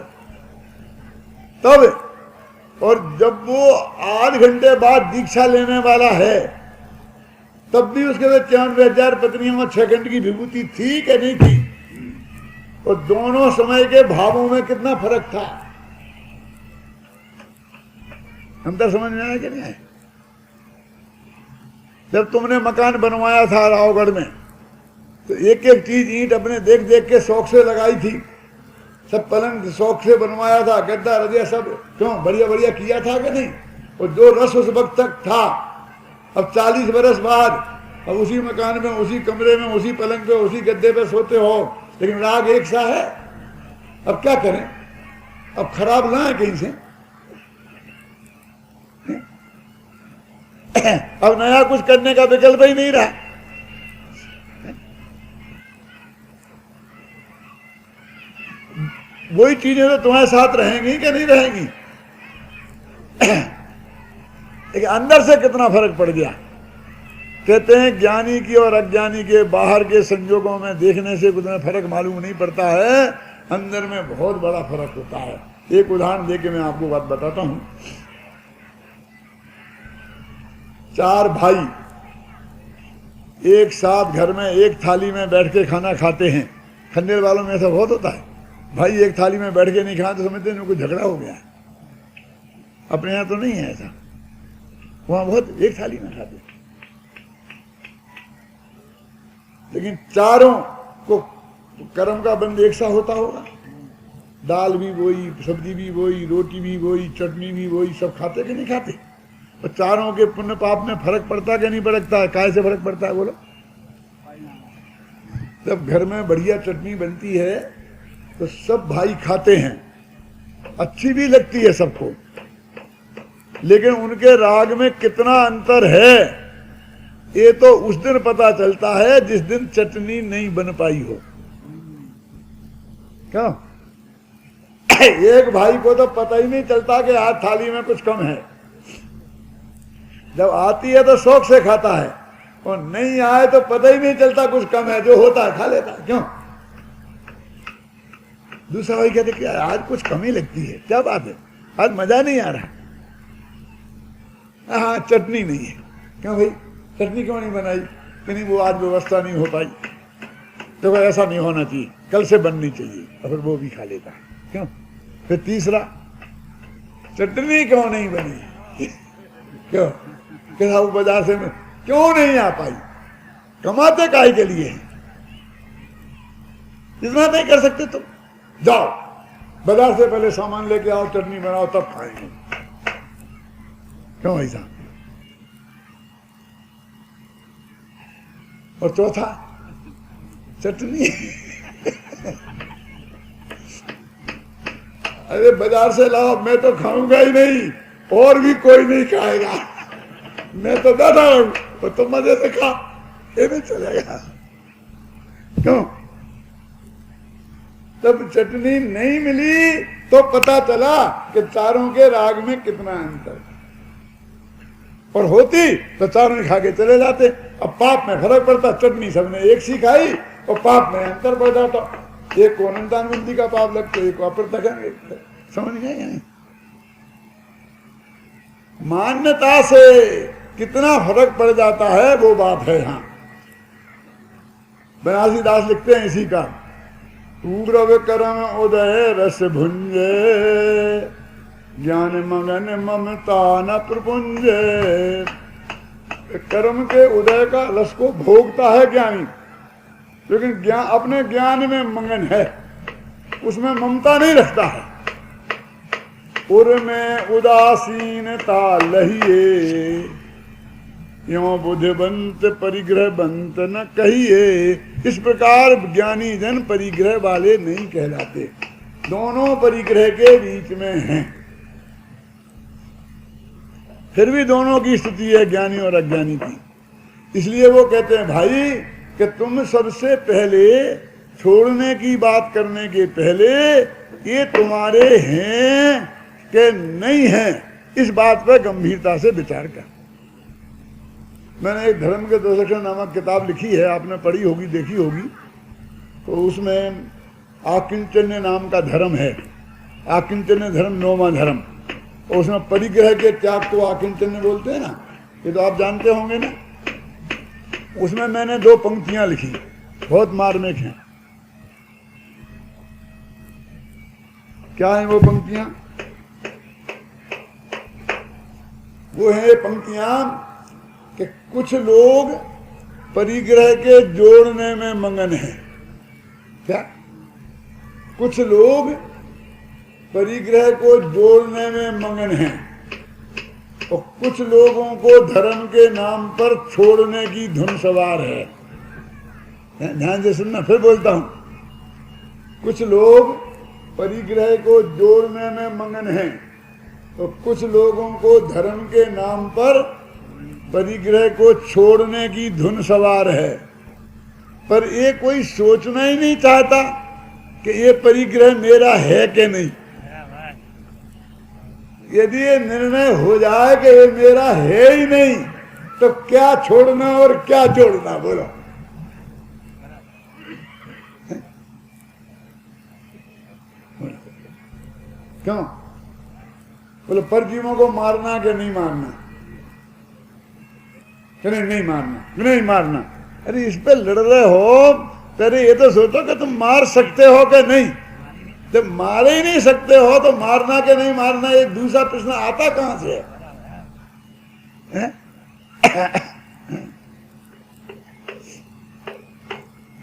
तब और जब वो 8 घंटे बाद दीक्षा लेने वाला है, तब भी उसके बाद 94,000 पत्नियों और 6 खंड की विभूति थी कि नहीं थी? और दोनों समय के भावों में कितना फर्क था, अंतर समझ में आया कि नहीं आया? जब तुमने मकान बनवाया था रावगढ़ में, तो एक एक चीज ईंट अपने देख देख के शौक से लगाई थी, सब पलंग शौक से बनवाया था, गद्दा रजिया सब क्यों बढ़िया बढ़िया किया था कि नहीं? और जो रस उस वक्त तक था, अब 40 बरस बाद अब उसी मकान में, उसी कमरे में, उसी पलंग पे, उसी गद्दे पे सोते हो, लेकिन राग एक सा है। अब क्या करें? अब खराब लाए कहीं से, अब नया कुछ करने का विकल्प ही नहीं रहा। वही चीजें तो तुम्हारे साथ रहेंगी कि नहीं रहेंगी? लेकिन अंदर से कितना फर्क पड़ गया। कहते हैं ज्ञानी की और अज्ञानी के बाहर के संजोगों में देखने से कुछ फर्क मालूम नहीं पड़ता है, अंदर में बहुत बड़ा फर्क होता है। एक उदाहरण देके मैं आपको बात बताता हूं। 4 भाई एक साथ घर में एक थाली में बैठ के खाना खाते हैं। खंडेर वालों में ऐसा बहुत होता है, भाई एक थाली में बैठ के नहीं खाते, समझते हैं कुछ झगड़ा हो गया है। अपने यहाँ तो नहीं है ऐसा, वहां बहुत एक थाली में खाते हैं। लेकिन चारों को कर्म का बंद एक सा होता होगा, दाल भी वही, सब्जी भी वही, रोटी भी वही, चटनी भी वही, सब खाते कि नहीं खाते? और चारों के पुण्य पाप में फर्क पड़ता कि नहीं पड़ता है? काहे से फर्क पड़ता है बोलो? जब घर में बढ़िया चटनी बनती है तो सब भाई खाते हैं, अच्छी भी लगती है सबको, लेकिन उनके राग में कितना अंतर है ये तो उस दिन पता चलता है जिस दिन चटनी नहीं बन पाई हो। क्यों? एक भाई को तो पता ही नहीं चलता कि आज थाली में कुछ कम है, जब आती है तो शौक से खाता है, और नहीं आए तो पता ही नहीं चलता कुछ कम है, जो होता है खा लेता है। क्यों? दूसरा भाई कहते कि आज कुछ कमी लगती है, क्या बात है, आज मजा नहीं आ रहा। हाँ, चटनी नहीं है। क्यों भाई, चटनी क्यों नहीं बनाई? कि नहीं, वो आज व्यवस्था नहीं हो पाई। तो ऐसा नहीं होना चाहिए, कल से बननी चाहिए, और फिर वो भी खा लेता है। क्यों? फिर तीसरा, चटनी क्यों नहीं बनी? क्यों? क्या वो बाजार से क्यों नहीं आ पाई? कमाते काहे के लिए? इतना नहीं कर सकते तुम? जाओ बाजार से पहले सामान लेके आओ, चटनी बनाओ, तब खाएंगे। क्यों ऐसा? और चौथा, चटनी अरे बाजार से लाओ, मैं तो खाऊंगा ही नहीं, और भी कोई नहीं खाएगा, मैं तो बैठा रहूं, तो तुम मजे से खा, ये नहीं चलेगा। क्यों? तब चटनी नहीं मिली तो पता चला कि चारों के राग में कितना अंतर, और होती तो चारों खा के चले जाते। अब पाप में फर्क पड़ता, चटनी सबने एक सी खाई और पाप में अंतर पड़ जाता। एक को अनंतानबंदी का पाप लगता, एक को अप्रत्यक्ष। समझ गए? मान्यता से कितना फर्क पड़ जाता है वो बात है। यहाँ बनारसी दास लिखते हैं इसी का, पूर्व कर्म उदय रस भुंजे, ज्ञान मगन ममता न प्रपुंजे। कर्म के उदय का रस को भोगता है ज्ञानी, लेकिन ज्ञान अपने ज्ञान में मगन है, उसमें ममता नहीं रखता है। उर में उदासीनता लहिए, यों बुद्धिवंत परिग्रह बंत न कहिए। इस प्रकार ज्ञानी जन परिग्रह वाले नहीं कहलाते, दोनों परिग्रह के बीच में हैं। फिर भी दोनों की स्थिति है, ज्ञानी और अज्ञानी की। इसलिए वो कहते हैं भाई कि तुम सबसे पहले छोड़ने की बात करने के पहले ये तुम्हारे हैं कि नहीं हैं, इस बात पर गंभीरता से विचार कर। मैंने एक धर्म के दर्शन नामक किताब लिखी है, आपने पढ़ी होगी, देखी होगी। तो उसमें आकिंचन्य नाम का धर्म है, आकिंचन्य धर्म 9वां धर्म, और उसमें परिग्रह के त्याग को आकिंचन्य बोलते हैं ना, ये तो आप जानते होंगे ना। उसमें मैंने 2 पंक्तियां लिखी, बहुत मार्मिक हैं। क्या है वो पंक्तियां? वो है पंक्तियां कि कुछ लोग परिग्रह के जोड़ने में मगन हैं। क्या? कुछ लोग परिग्रह को जोड़ने में मगन हैं, और कुछ लोगों को धर्म के नाम पर छोड़ने की धुन सवार है। ध्यान से सुनना, फिर बोलता हूं। कुछ लोग परिग्रह को जोड़ने में मगन हैं, और कुछ लोगों को धर्म के नाम पर परिग्रह को छोड़ने की धुन सवार है। पर ये कोई सोचना ही नहीं चाहता कि ये परिग्रह मेरा है कि नहीं। यदि ये निर्णय हो जाए कि ये मेरा है ही नहीं, तो क्या छोड़ना और क्या जोड़ना, बोलो? क्यों? बोलो, परजीवों को मारना कि नहीं मारना? नहीं मारना, नहीं मारना। अरे इस पे लड़ रहे हो, तेरे ये तो सोचो कि तुम मार सकते हो कि नहीं। जब मार ही नहीं सकते हो तो मारना कि नहीं मारना, एक दूसरा प्रश्न आता कहां से है?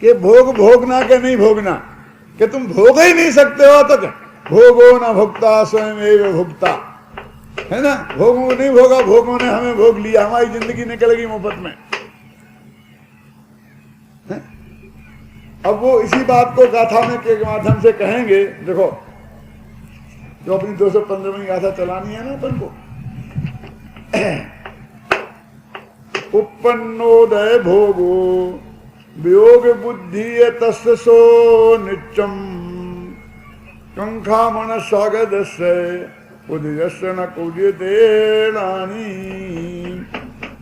कि भोगना कि नहीं भोगना, कि तुम भोग ही नहीं सकते हो तो क्या? भोगो न भुक्ता स्वयं एव भुक्ता, है ना। भोगों नहीं भोगा, भोगों ने हमें भोग लिया, हमारी जिंदगी निकल गई मुफ्त में। है? अब वो इसी बात को गाथा में के माध्यम से कहेंगे। देखो, जो अपनी 215वीं गाथा चलानी है ना अपन को, उपन्नोदय भोगो वियोग बुद्धि तस्य सो नित्यम कंखा मन स्वागतस्य उदयस्य न कुर्यते रानी।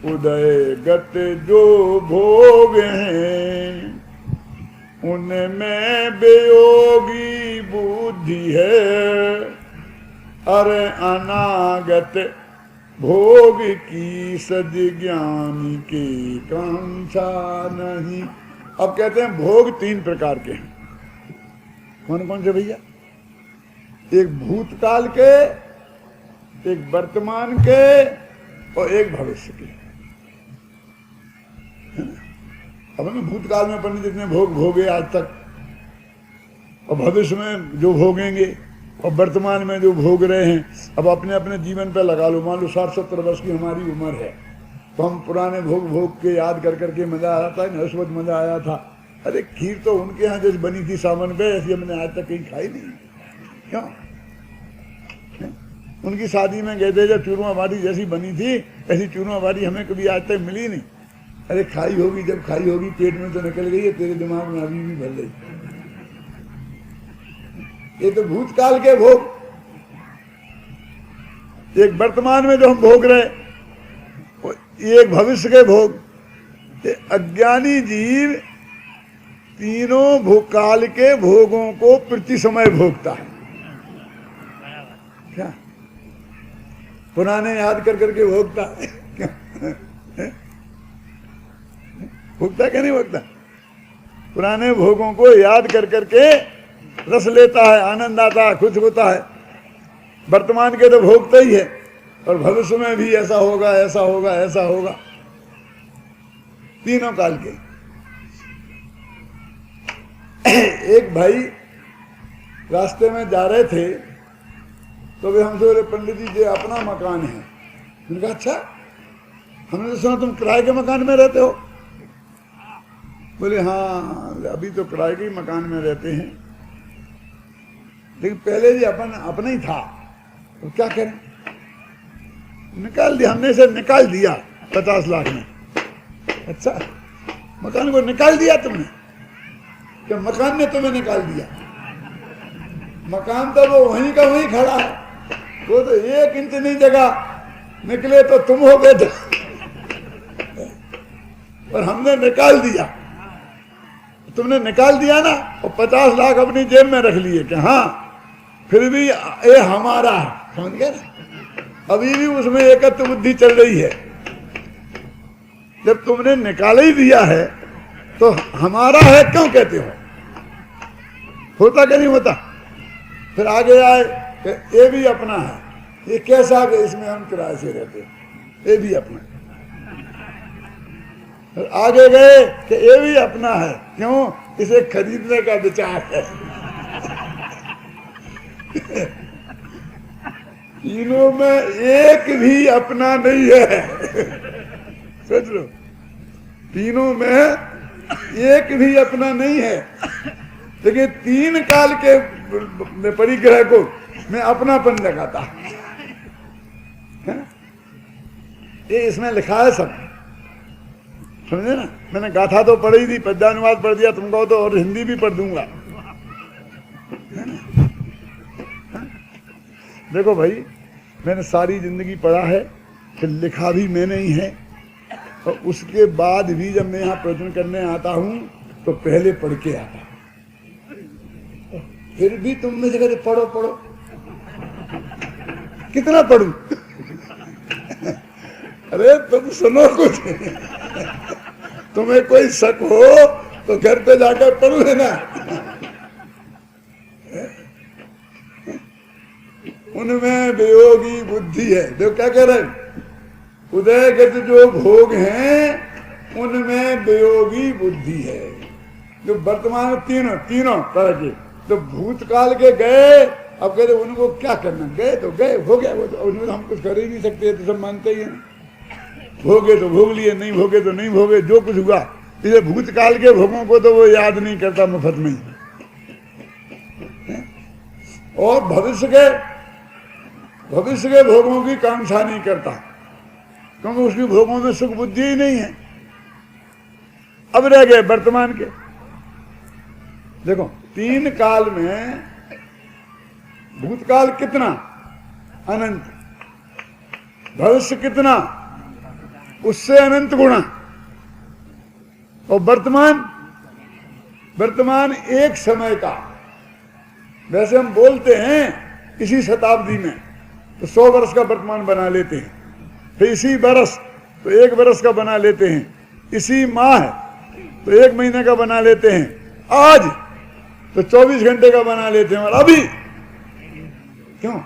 उदय गत जो भोग हैं उनमें वियोगी बुद्धि है, अरे अनागत भोग की सद्ज्ञानी की कांक्षा नहीं। अब कहते हैं भोग 3 प्रकार के हैं। कौन कौन से भैया? एक भूतकाल के, एक वर्तमान के और एक भविष्य के। अब हमें भूतकाल में अपन जितने भोग भोगे आज तक, और भविष्य में जो भोगेंगे, और वर्तमान में जो भोग रहे हैं, अब अपने अपने जीवन पे लगा लो। मान लो 60-70 वर्ष की हमारी उम्र है, तो हम पुराने भोग भोग के याद कर करके मजा आता है ना। उस वक्त मजा आया था, अरे खीर तो उनके यहाँ जैसे बनी थी सावन पे, ऐसी हमने आज तक कहीं खाई नहीं। क्यों? उनकी शादी में गए थे, जब चूरमा बाटी जैसी बनी थी, ऐसी चूरमा बाटी हमें कभी आज तक मिली नहीं। अरे खाई होगी, जब खाई होगी पेट में तो निकल गई है, तेरे दिमाग में अभी भी भर गई। ये तो भूतकाल के भोग। एक वर्तमान में जो हम भोग रहे, एक भविष्य के भोग। ये अज्ञानी जीव तीनों भूकाल के भोगों को प्रति समय भोगता है। क्या पुराने याद कर करके भोगता है? भोगता क्या नहीं भोगता? पुराने भोगों को याद कर करके रस लेता है, आनंद आता है, खुश होता है। वर्तमान के तो भोगता ही है, और भविष्य में भी ऐसा होगा, ऐसा होगा, ऐसा होगा। तीनों काल के। एक भाई रास्ते में जा रहे थे, तो वे हमसे बोले, पंडित जी ये अपना मकान है। मैंने कहा अच्छा, हमने तो सुना तुम किराए के मकान में रहते हो। बोले हाँ, अभी तो किराए के मकान में रहते हैं, लेकिन पहले भी अपना ही था, तो क्या करें? निकाल दिया हमने, से निकाल दिया 50 लाख में। अच्छा, मकान को निकाल दिया तुमने? क्या मकान ने तुम्हें निकाल दिया? मकान तो वो वहीं का वहीं खड़ा है, वो तो 1 इंच नहीं जगह निकले तो तुम हो गए थे, और हमने निकाल दिया। तुमने निकाल दिया ना, और 50 लाख अपनी जेब में रख लिए कि हाँ फिर भी ये हमारा है। समझ गए ना? अभी भी उसमें एकत्व बुद्धि चल रही है। जब तुमने निकाल ही दिया है तो हमारा है क्यों कहते हो? होता क्या नहीं होता? फिर आगे आए कि ये भी अपना है। ये कैसा कि इसमें हम किराए से रहते हैं, ये भी अपना। फिर आगे गए कि ये भी अपना है, क्यों? इसे खरीदने का विचार है। तीनों में एक भी अपना नहीं है। सोच लो, तीनों में एक भी अपना नहीं है, लेकिन 3 काल के परिग्रह को मैं अपनापन लगाता है। ये इसमें लिखा है सब, समझे ना? मैंने गाथा तो पढ़ी थी, पद्यानुवाद पढ़ दिया तुमको, तो और हिंदी भी पढ़ दूंगा। देखो भाई, मैंने सारी जिंदगी पढ़ा है, फिर लिखा भी मैंने ही है, और उसके बाद भी जब मैं यहाँ प्रवचन करने आता हूँ तो पहले पढ़ के आता हूँ। फिर भी तुम में जगह पढ़ो पढ़ो, कितना पढ़ूं? अरे तुम सुनो कुछ, तुम्हें कोई शक हो तो घर पे जाकर पढ़ लेना। उनमें वियोगी बुद्धि है। देखो क्या कह रहे हैं, उदयगत जो भोग हैं उनमें वियोगी बुद्धि है। जो वर्तमान तीनों तरह के, तो भूतकाल के गए अब कहते उनको क्या करना, गए तो गए, हो गया वो, तो उन्होंने हम कुछ कर ही नहीं सकते, तो सब मानते ही हैं। भोगे तो भोग लिए, नहीं भोगे तो नहीं भोगे, जो कुछ हुआ। इसे भूतकाल के भोगों को तो वो याद नहीं करता मुफ्त में ही, और भविष्य के भोगों की कांक्षा नहीं करता, क्योंकि उसकी भोगों में सुख बुद्धि ही नहीं है। अब रह गए वर्तमान के। देखो 3 काल में भूतकाल कितना अनंत, भविष्य कितना उससे अनंत गुणा, और वर्तमान एक समय का। वैसे हम बोलते हैं इसी शताब्दी में तो 100 वर्ष का वर्तमान बना लेते हैं, फिर इसी बरस तो 1 वर्ष का बना लेते हैं, इसी माह तो 1 महीने का बना लेते हैं, आज तो 24 घंटे का बना लेते हैं, और अभी क्यों?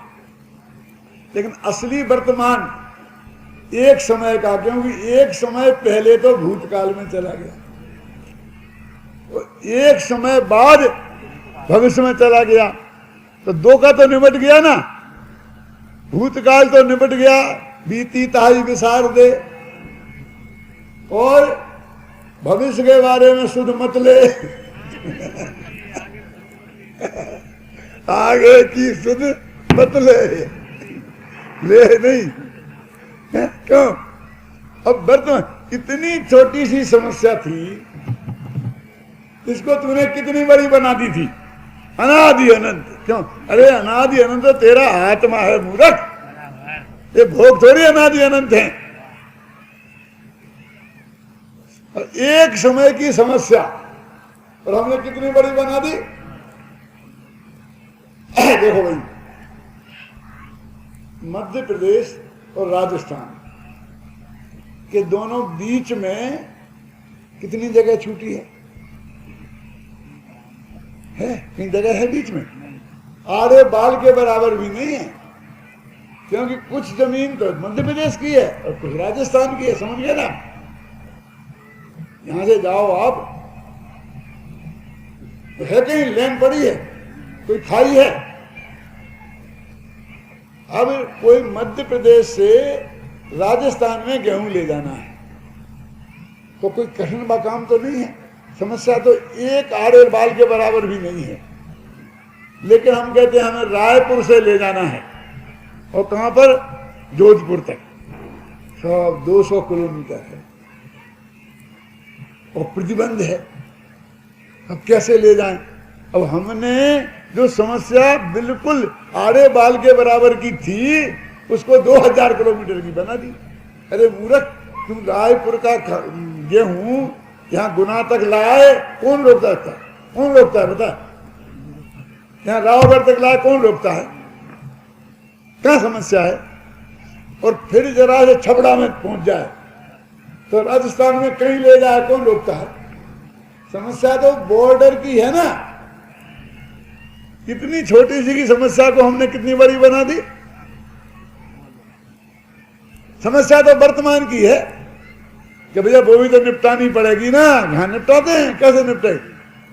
लेकिन असली वर्तमान एक समय का, क्योंकि एक समय पहले तो भूतकाल में चला गया, एक समय बाद भविष्य में चला गया, तो 2 का तो निपट गया ना। भूतकाल तो निपट गया, बीती ताई विसार दे, और भविष्य के बारे में सुध मत ले आगे की सुध मत ले नहीं है? क्यों? अब वर्तमान इतनी छोटी सी समस्या थी, इसको तूने कितनी बड़ी बना दी थी, अनादि अनंत। क्यों? अरे अनादि अनंत तो तेरा आत्मा है मूर्ख, ये भोग थोड़ी अनादि अनंत है। एक समय की समस्या और हमने कितनी बड़ी बना दी। देखो भाई, मध्य प्रदेश और राजस्थान के दोनों बीच में कितनी जगह छूटी है? कहीं जगह है बीच में, आड़े बाल के बराबर भी नहीं है, क्योंकि कुछ जमीन तो मध्य प्रदेश की है और कुछ राजस्थान की है, समझ गए ना। यहां से जाओ आप, तो है कहीं लैंड पड़ी है, कोई खाई है। अब कोई मध्य प्रदेश से राजस्थान में गेहूं ले जाना है तो कोई कठिन काम तो नहीं है, समस्या तो एक आड़े बाल के बराबर भी नहीं है। लेकिन हम कहते हैं हमें रायपुर से ले जाना है, और कहां पर? जोधपुर तक, सब 200 किलोमीटर है, और प्रतिबंध है। अब कैसे ले जाएं? अब हमने जो समस्या बिल्कुल आड़े बाल के बराबर की थी, उसको 2000 किलोमीटर की बना दी। अरे मूर्ख, तुम रायपुर का गेहूं यहाँ गुना तक लाए, कौन रोकता है? कौन रोकता है बता? यहाँ रावगढ़ तक लाए, कौन रोकता है? क्या समस्या है? और फिर जरा से छपड़ा में पहुंच जाए तो राजस्थान में कहीं ले जाए, कौन रोकता है? समस्या तो बॉर्डर की है ना। इतनी छोटी सी की समस्या को हमने कितनी बड़ी बना दी। समस्या तो वर्तमान की है कि भैया वो भी तो निपटानी पड़ेगी ना। यहाँ निपटाते हैं, कैसे निपटेगी?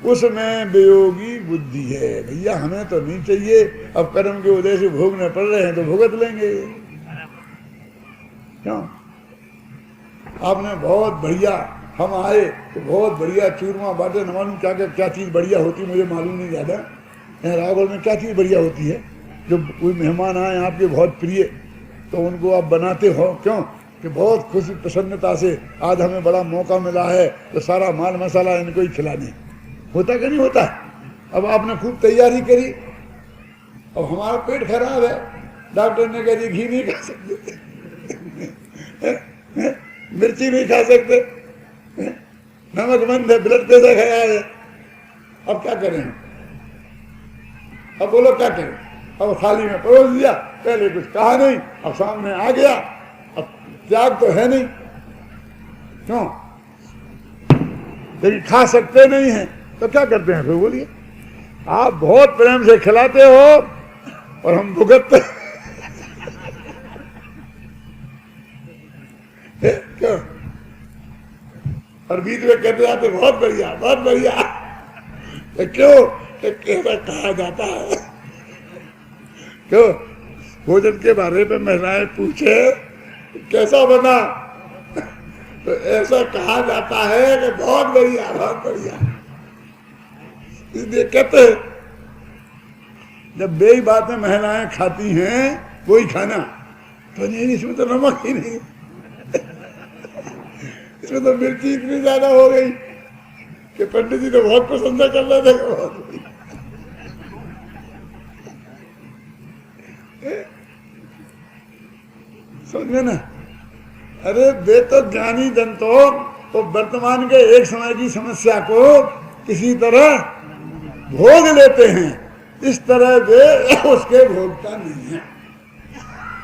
उसमें वियोगी बुद्धि है भैया, हमें तो नहीं चाहिए। अब कर्म के उदय से भोगने पड़ रहे हैं तो भुगत लेंगे। क्यों? आपने बहुत बढ़िया, हम आए तो बहुत बढ़िया चूरमा बांटे, न मालूम क्या क्या चीज़ बढ़िया होती, मुझे मालूम नहीं ज़्यादा। यहाँ रावगढ़ में क्या चीज़ बढ़िया होती है? जो कोई मेहमान आए आपके बहुत प्रिय, तो उनको आप बनाते हो। क्यों? कि बहुत खुशी प्रसन्नता से आज हमें बड़ा मौका मिला है तो सारा माल मसाला इनको ही खिला दें। होता कि नहीं होता? अब आपने खूब तैयारी करी, अब हमारा पेट खराब है, डॉक्टर ने कह दिया घी नहीं खा सकते मिर्ची नहीं खा सकते, नमक बंद है, ब्लड प्रेशर खराब है। अब क्या करें? अब बोलो क्या करें? अब थाली में परोस दिया, पहले कुछ कहा नहीं, अब सामने आ गया, अब त्याग तो है नहीं। क्यों? लेकिन खा सकते नहीं हैं तो क्या करते हैं? फिर बोलिए, आप बहुत प्रेम से खिलाते हो और हम भुगतते क्यों? और बीच में कहते जाते बहुत बढ़िया, बहुत बढ़िया। क्यों? कैसा कहा जाता है तो भोजन के बारे में महिलाएं पूछे कैसा बना, तो ऐसा कहा जाता है कि बहुत बढ़िया, बहुत बढ़िया। इसलिए कहते हैं जब बेई बातें महिलाएं खाती हैं वही खाना, तो नहीं इसमें तो नमक ही नहीं, इसमें तो मिर्ची इतनी ज्यादा हो गई कि पंडित जी तो बहुत प्रशंसा कर रहे थे, बहुत समझे ना। अरे वे तो ज्ञानी जन तो वर्तमान के एक समय की समस्या को किसी तरह भोग लेते हैं, इस तरह वे उसके भोगता नहीं है,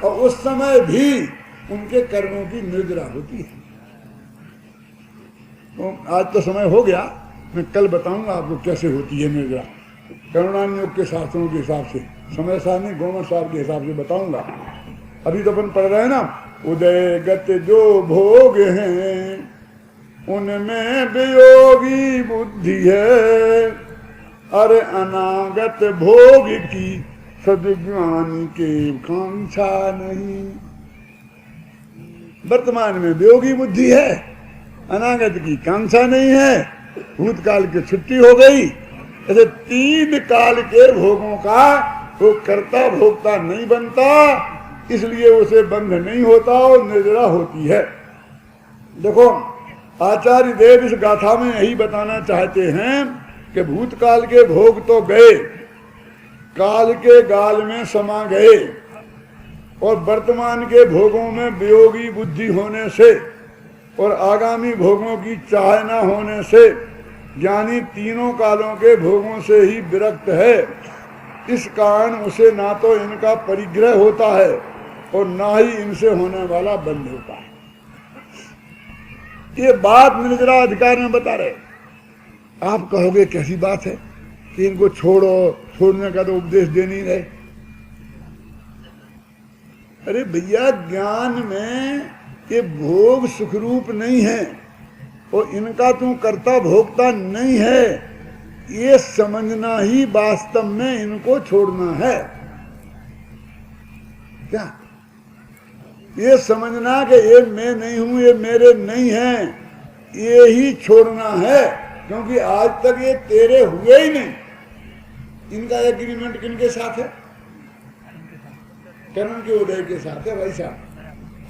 और उस समय भी उनके कर्मों की निर्जरा होती है। तो आज तो समय हो गया, मैं कल बताऊंगा आपको कैसे होती है निर्जरा, करुणान योग के शास्त्रों के हिसाब से, समय सारणी गोमर साहब के हिसाब से बताऊंगा। अभी तो अपन पढ़ रहे हैं ना, उदयगत जो भोग हैं उनमें वियोगी बुद्धि है, अरे अनागत भोग की सद्ज्ञानी के कांक्षा नहीं। वर्तमान में वियोगी बुद्धि है, अनागत की कांक्षा नहीं है, भूतकाल की छुट्टी हो गई। ऐसे 3 काल के भोगों का वो कर्ता भोक्ता नहीं बनता, इसलिए उसे बंध नहीं होता और निर्जरा होती है। देखो आचार्य देव इस गाथा में यही बताना चाहते हैं कि भूतकाल के भोग तो गए, काल के गाल में समा गए, और वर्तमान के भोगों में वियोगी बुद्धि होने से और आगामी भोगों की चाह न होने से ज्ञानी तीनों कालों के भोगों से ही विरक्त है। इस कारण उसे ना तो इनका परिग्रह होता है और ना ही इनसे होने वाला बंध होता है। ये बात निर्जरा अधिकार में बता रहे। आप कहोगे कैसी बात है कि इनको छोड़ो, छोड़ने का तो उपदेश दे नहीं रहे। अरे भैया ज्ञान में ये भोग सुखरूप नहीं है और इनका तू कर्ता भोक्ता नहीं है, ये समझना ही वास्तव में इनको छोड़ना है। क्या ये समझना कि ये मैं नहीं हूं, ये मेरे नहीं है, ये ही छोड़ना है, क्योंकि आज तक ये तेरे हुए ही नहीं। इनका एग्रीमेंट किनके साथ है? करण के उदय के साथ है। भाई साहब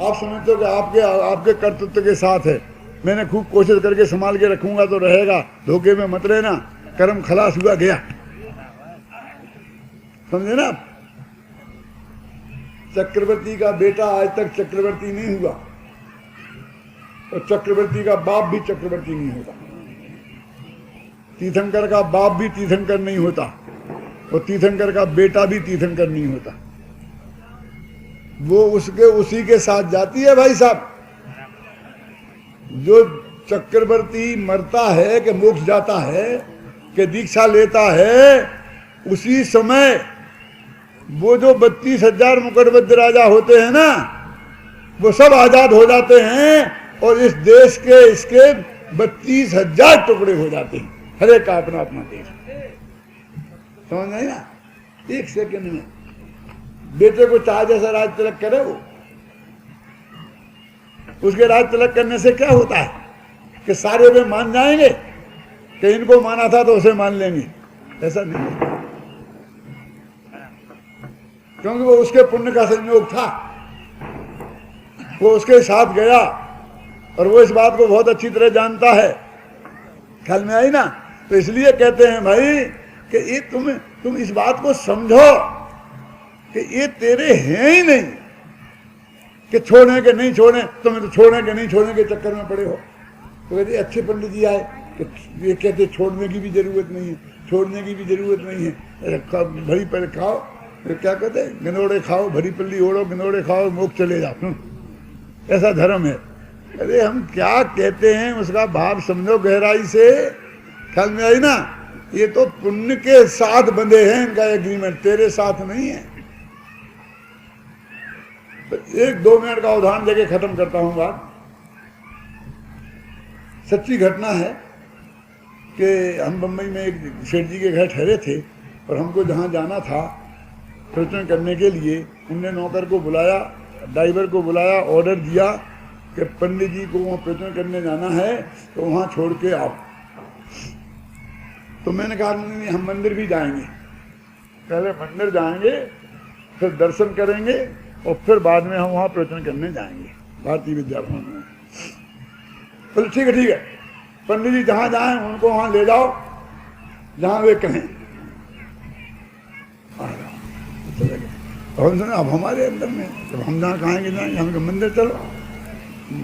आप समझते हो कि आपके कर्तृत्व के साथ है, मैंने खूब कोशिश करके संभाल के रखूंगा तो रहेगा, धोखे में मत रहना, कर्म खलास हुआ गया। समझे ना? चक्रवर्ती का बेटा आज तक चक्रवर्ती नहीं हुआ और चक्रवर्ती का बाप भी चक्रवर्ती नहीं होता, तीर्थंकर का बाप भी तीर्थंकर नहीं होता और तीर्थंकर का बेटा भी तीर्थंकर नहीं होता। वो उसी के साथ जाती है। भाई साहब जो चक्रवर्ती मरता है कि मोक्ष जाता है कि दीक्षा लेता है, उसी समय वो जो 32,000 मुकुटबद्ध राजा होते हैं ना, वो सब आजाद हो जाते हैं और इस देश के इसके 32,000 टुकड़े हो जाते हैं, हर एक का अपना अपना देश। समझ नहीं ना? एक सेकंड में बेटे को चाह जैसा राज तिलक करे, वो उसके राज तिलक करने से क्या होता है कि सारे वे मान जाएंगे कि इनको माना था तो उसे मान लेंगे। ऐसा नहीं है, क्योंकि वो उसके पुण्य का संयोग था, वो उसके साथ गया और वो इस बात को बहुत अच्छी तरह जानता है। ख्याल में आई ना? तो इसलिए कहते हैं भाई कि ये तुम इस बात को समझो कि ये तेरे हैं ही नहीं, कि छोड़ने के नहीं छोड़ने, तुम्हें तो छोड़ने के नहीं छोड़ने के चक्कर में पड़े हो। तो कहते अच्छे पंडित जी आए कि ये कहते छोड़ने की भी जरूरत नहीं है, छोड़ने की भी जरूरत नहीं है, भरी पल्ली खाओ, तो क्या कहते हैं गनोड़े खाओ, भरी पल्ली ओढ़ो, गनोड़े खाओ, मोक्ष चले जाओ, ऐसा धर्म है। अरे हम क्या कहते हैं उसका भाव समझो गहराई से। ख्याल में आई ना? ये तो पुण्य के साथ बंधे हैं, इनका एग्रीमेंट तेरे साथ नहीं है। तो 1-2 मिनट का उदाहरण देके खत्म करता हूं बात। सच्ची घटना है कि हम बम्बई में एक सेठ जी के घर ठहरे थे और हमको जहां जाना था प्रवचन करने के लिए उनने नौकर को बुलाया, ड्राइवर को बुलाया, ऑर्डर दिया कि पंडित जी को वहाँ प्रवचन करने जाना है तो वहाँ छोड़ के आओ। तो मैंने कहा नहीं, हम मंदिर भी जाएंगे, पहले मंदिर जाएंगे, फिर दर्शन करेंगे और फिर बाद में हम वहाँ प्रवचन करने जाएंगे भारतीय विद्या भवन में। बोले ठीक है, पंडित जी जहाँ जाएं उनको वहाँ ले जाओ जहाँ वे कहें। चले गए। हम सुना अब हमारे अंदर में, जब हम जहाँ कहेंगे जाएंगे, हम कहा मंदिर चलो,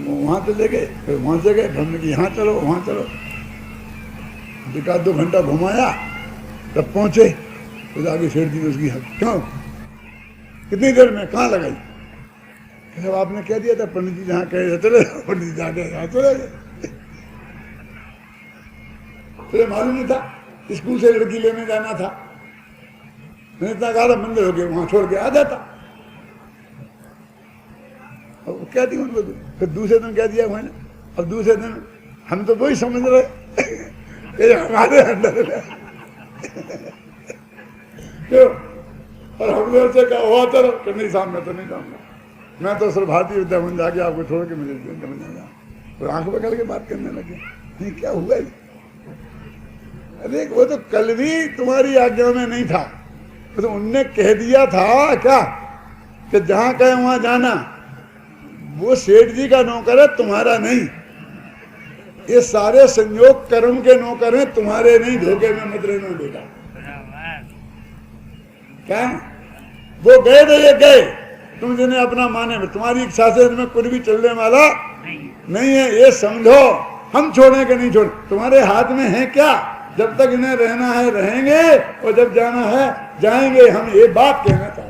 वहाँ चले गए, फिर वहाँ से गए, हमने कि यहाँ चलो वहाँ चलो। 1-2 घंटा घुमाया, तब पहुँचे तो जाके छेड़ दी उसकी हक। क्यों, कितनी देर में, कहाँ लगाई? जब आपने कह दिया था पंडित जी जहाँ कहे चले, पंडित जी जाके यहाँ चले गए। तुझे मालूम नहीं था, स्कूल से लड़की लेने जाना था, मैंने इतना कहा था मंदिर हो गया, वहां छोड़ के आ जाता। अब क्या दी उनको, फिर दूसरे दिन कह दिया मैंने। अब दूसरे दिन हम तो वही समझ रहे ये हमारे अंदर है। क्यों? और हमने उससे कहा हुआ चलो कि नहीं साहब मैं तो नहीं जाऊंगा, मैं तो सिर्फ भारतीय विद्या भवन जाके आपको छोड़ के मुझे जाऊंगा। तो आंख पकड़ के बात करने लगे, नहीं क्या हुआ? अरे वो तो कल भी तुम्हारी आज्ञा में नहीं था, तो उनने कह दिया था क्या कि जहां कहे वहां जाना। वो सेठ जी का नौकर है, तुम्हारा नहीं। ये सारे संयोग कर्म के नौकर हैं, तुम्हारे नहीं। धोखे में मत रहना बेटा। क्या वो गए तो ये गए, तुम जिन्हें अपना माने, तुम्हारी इच्छा से इनमें कुछ भी चलने वाला नहीं है। ये समझो, हम छोड़े कि नहीं छोड़े तुम्हारे हाथ में है क्या। जब तक इन्हें रहना है रहेंगे और जब जाना है जाएंगे। हम ये बात कहना चाहते हैं।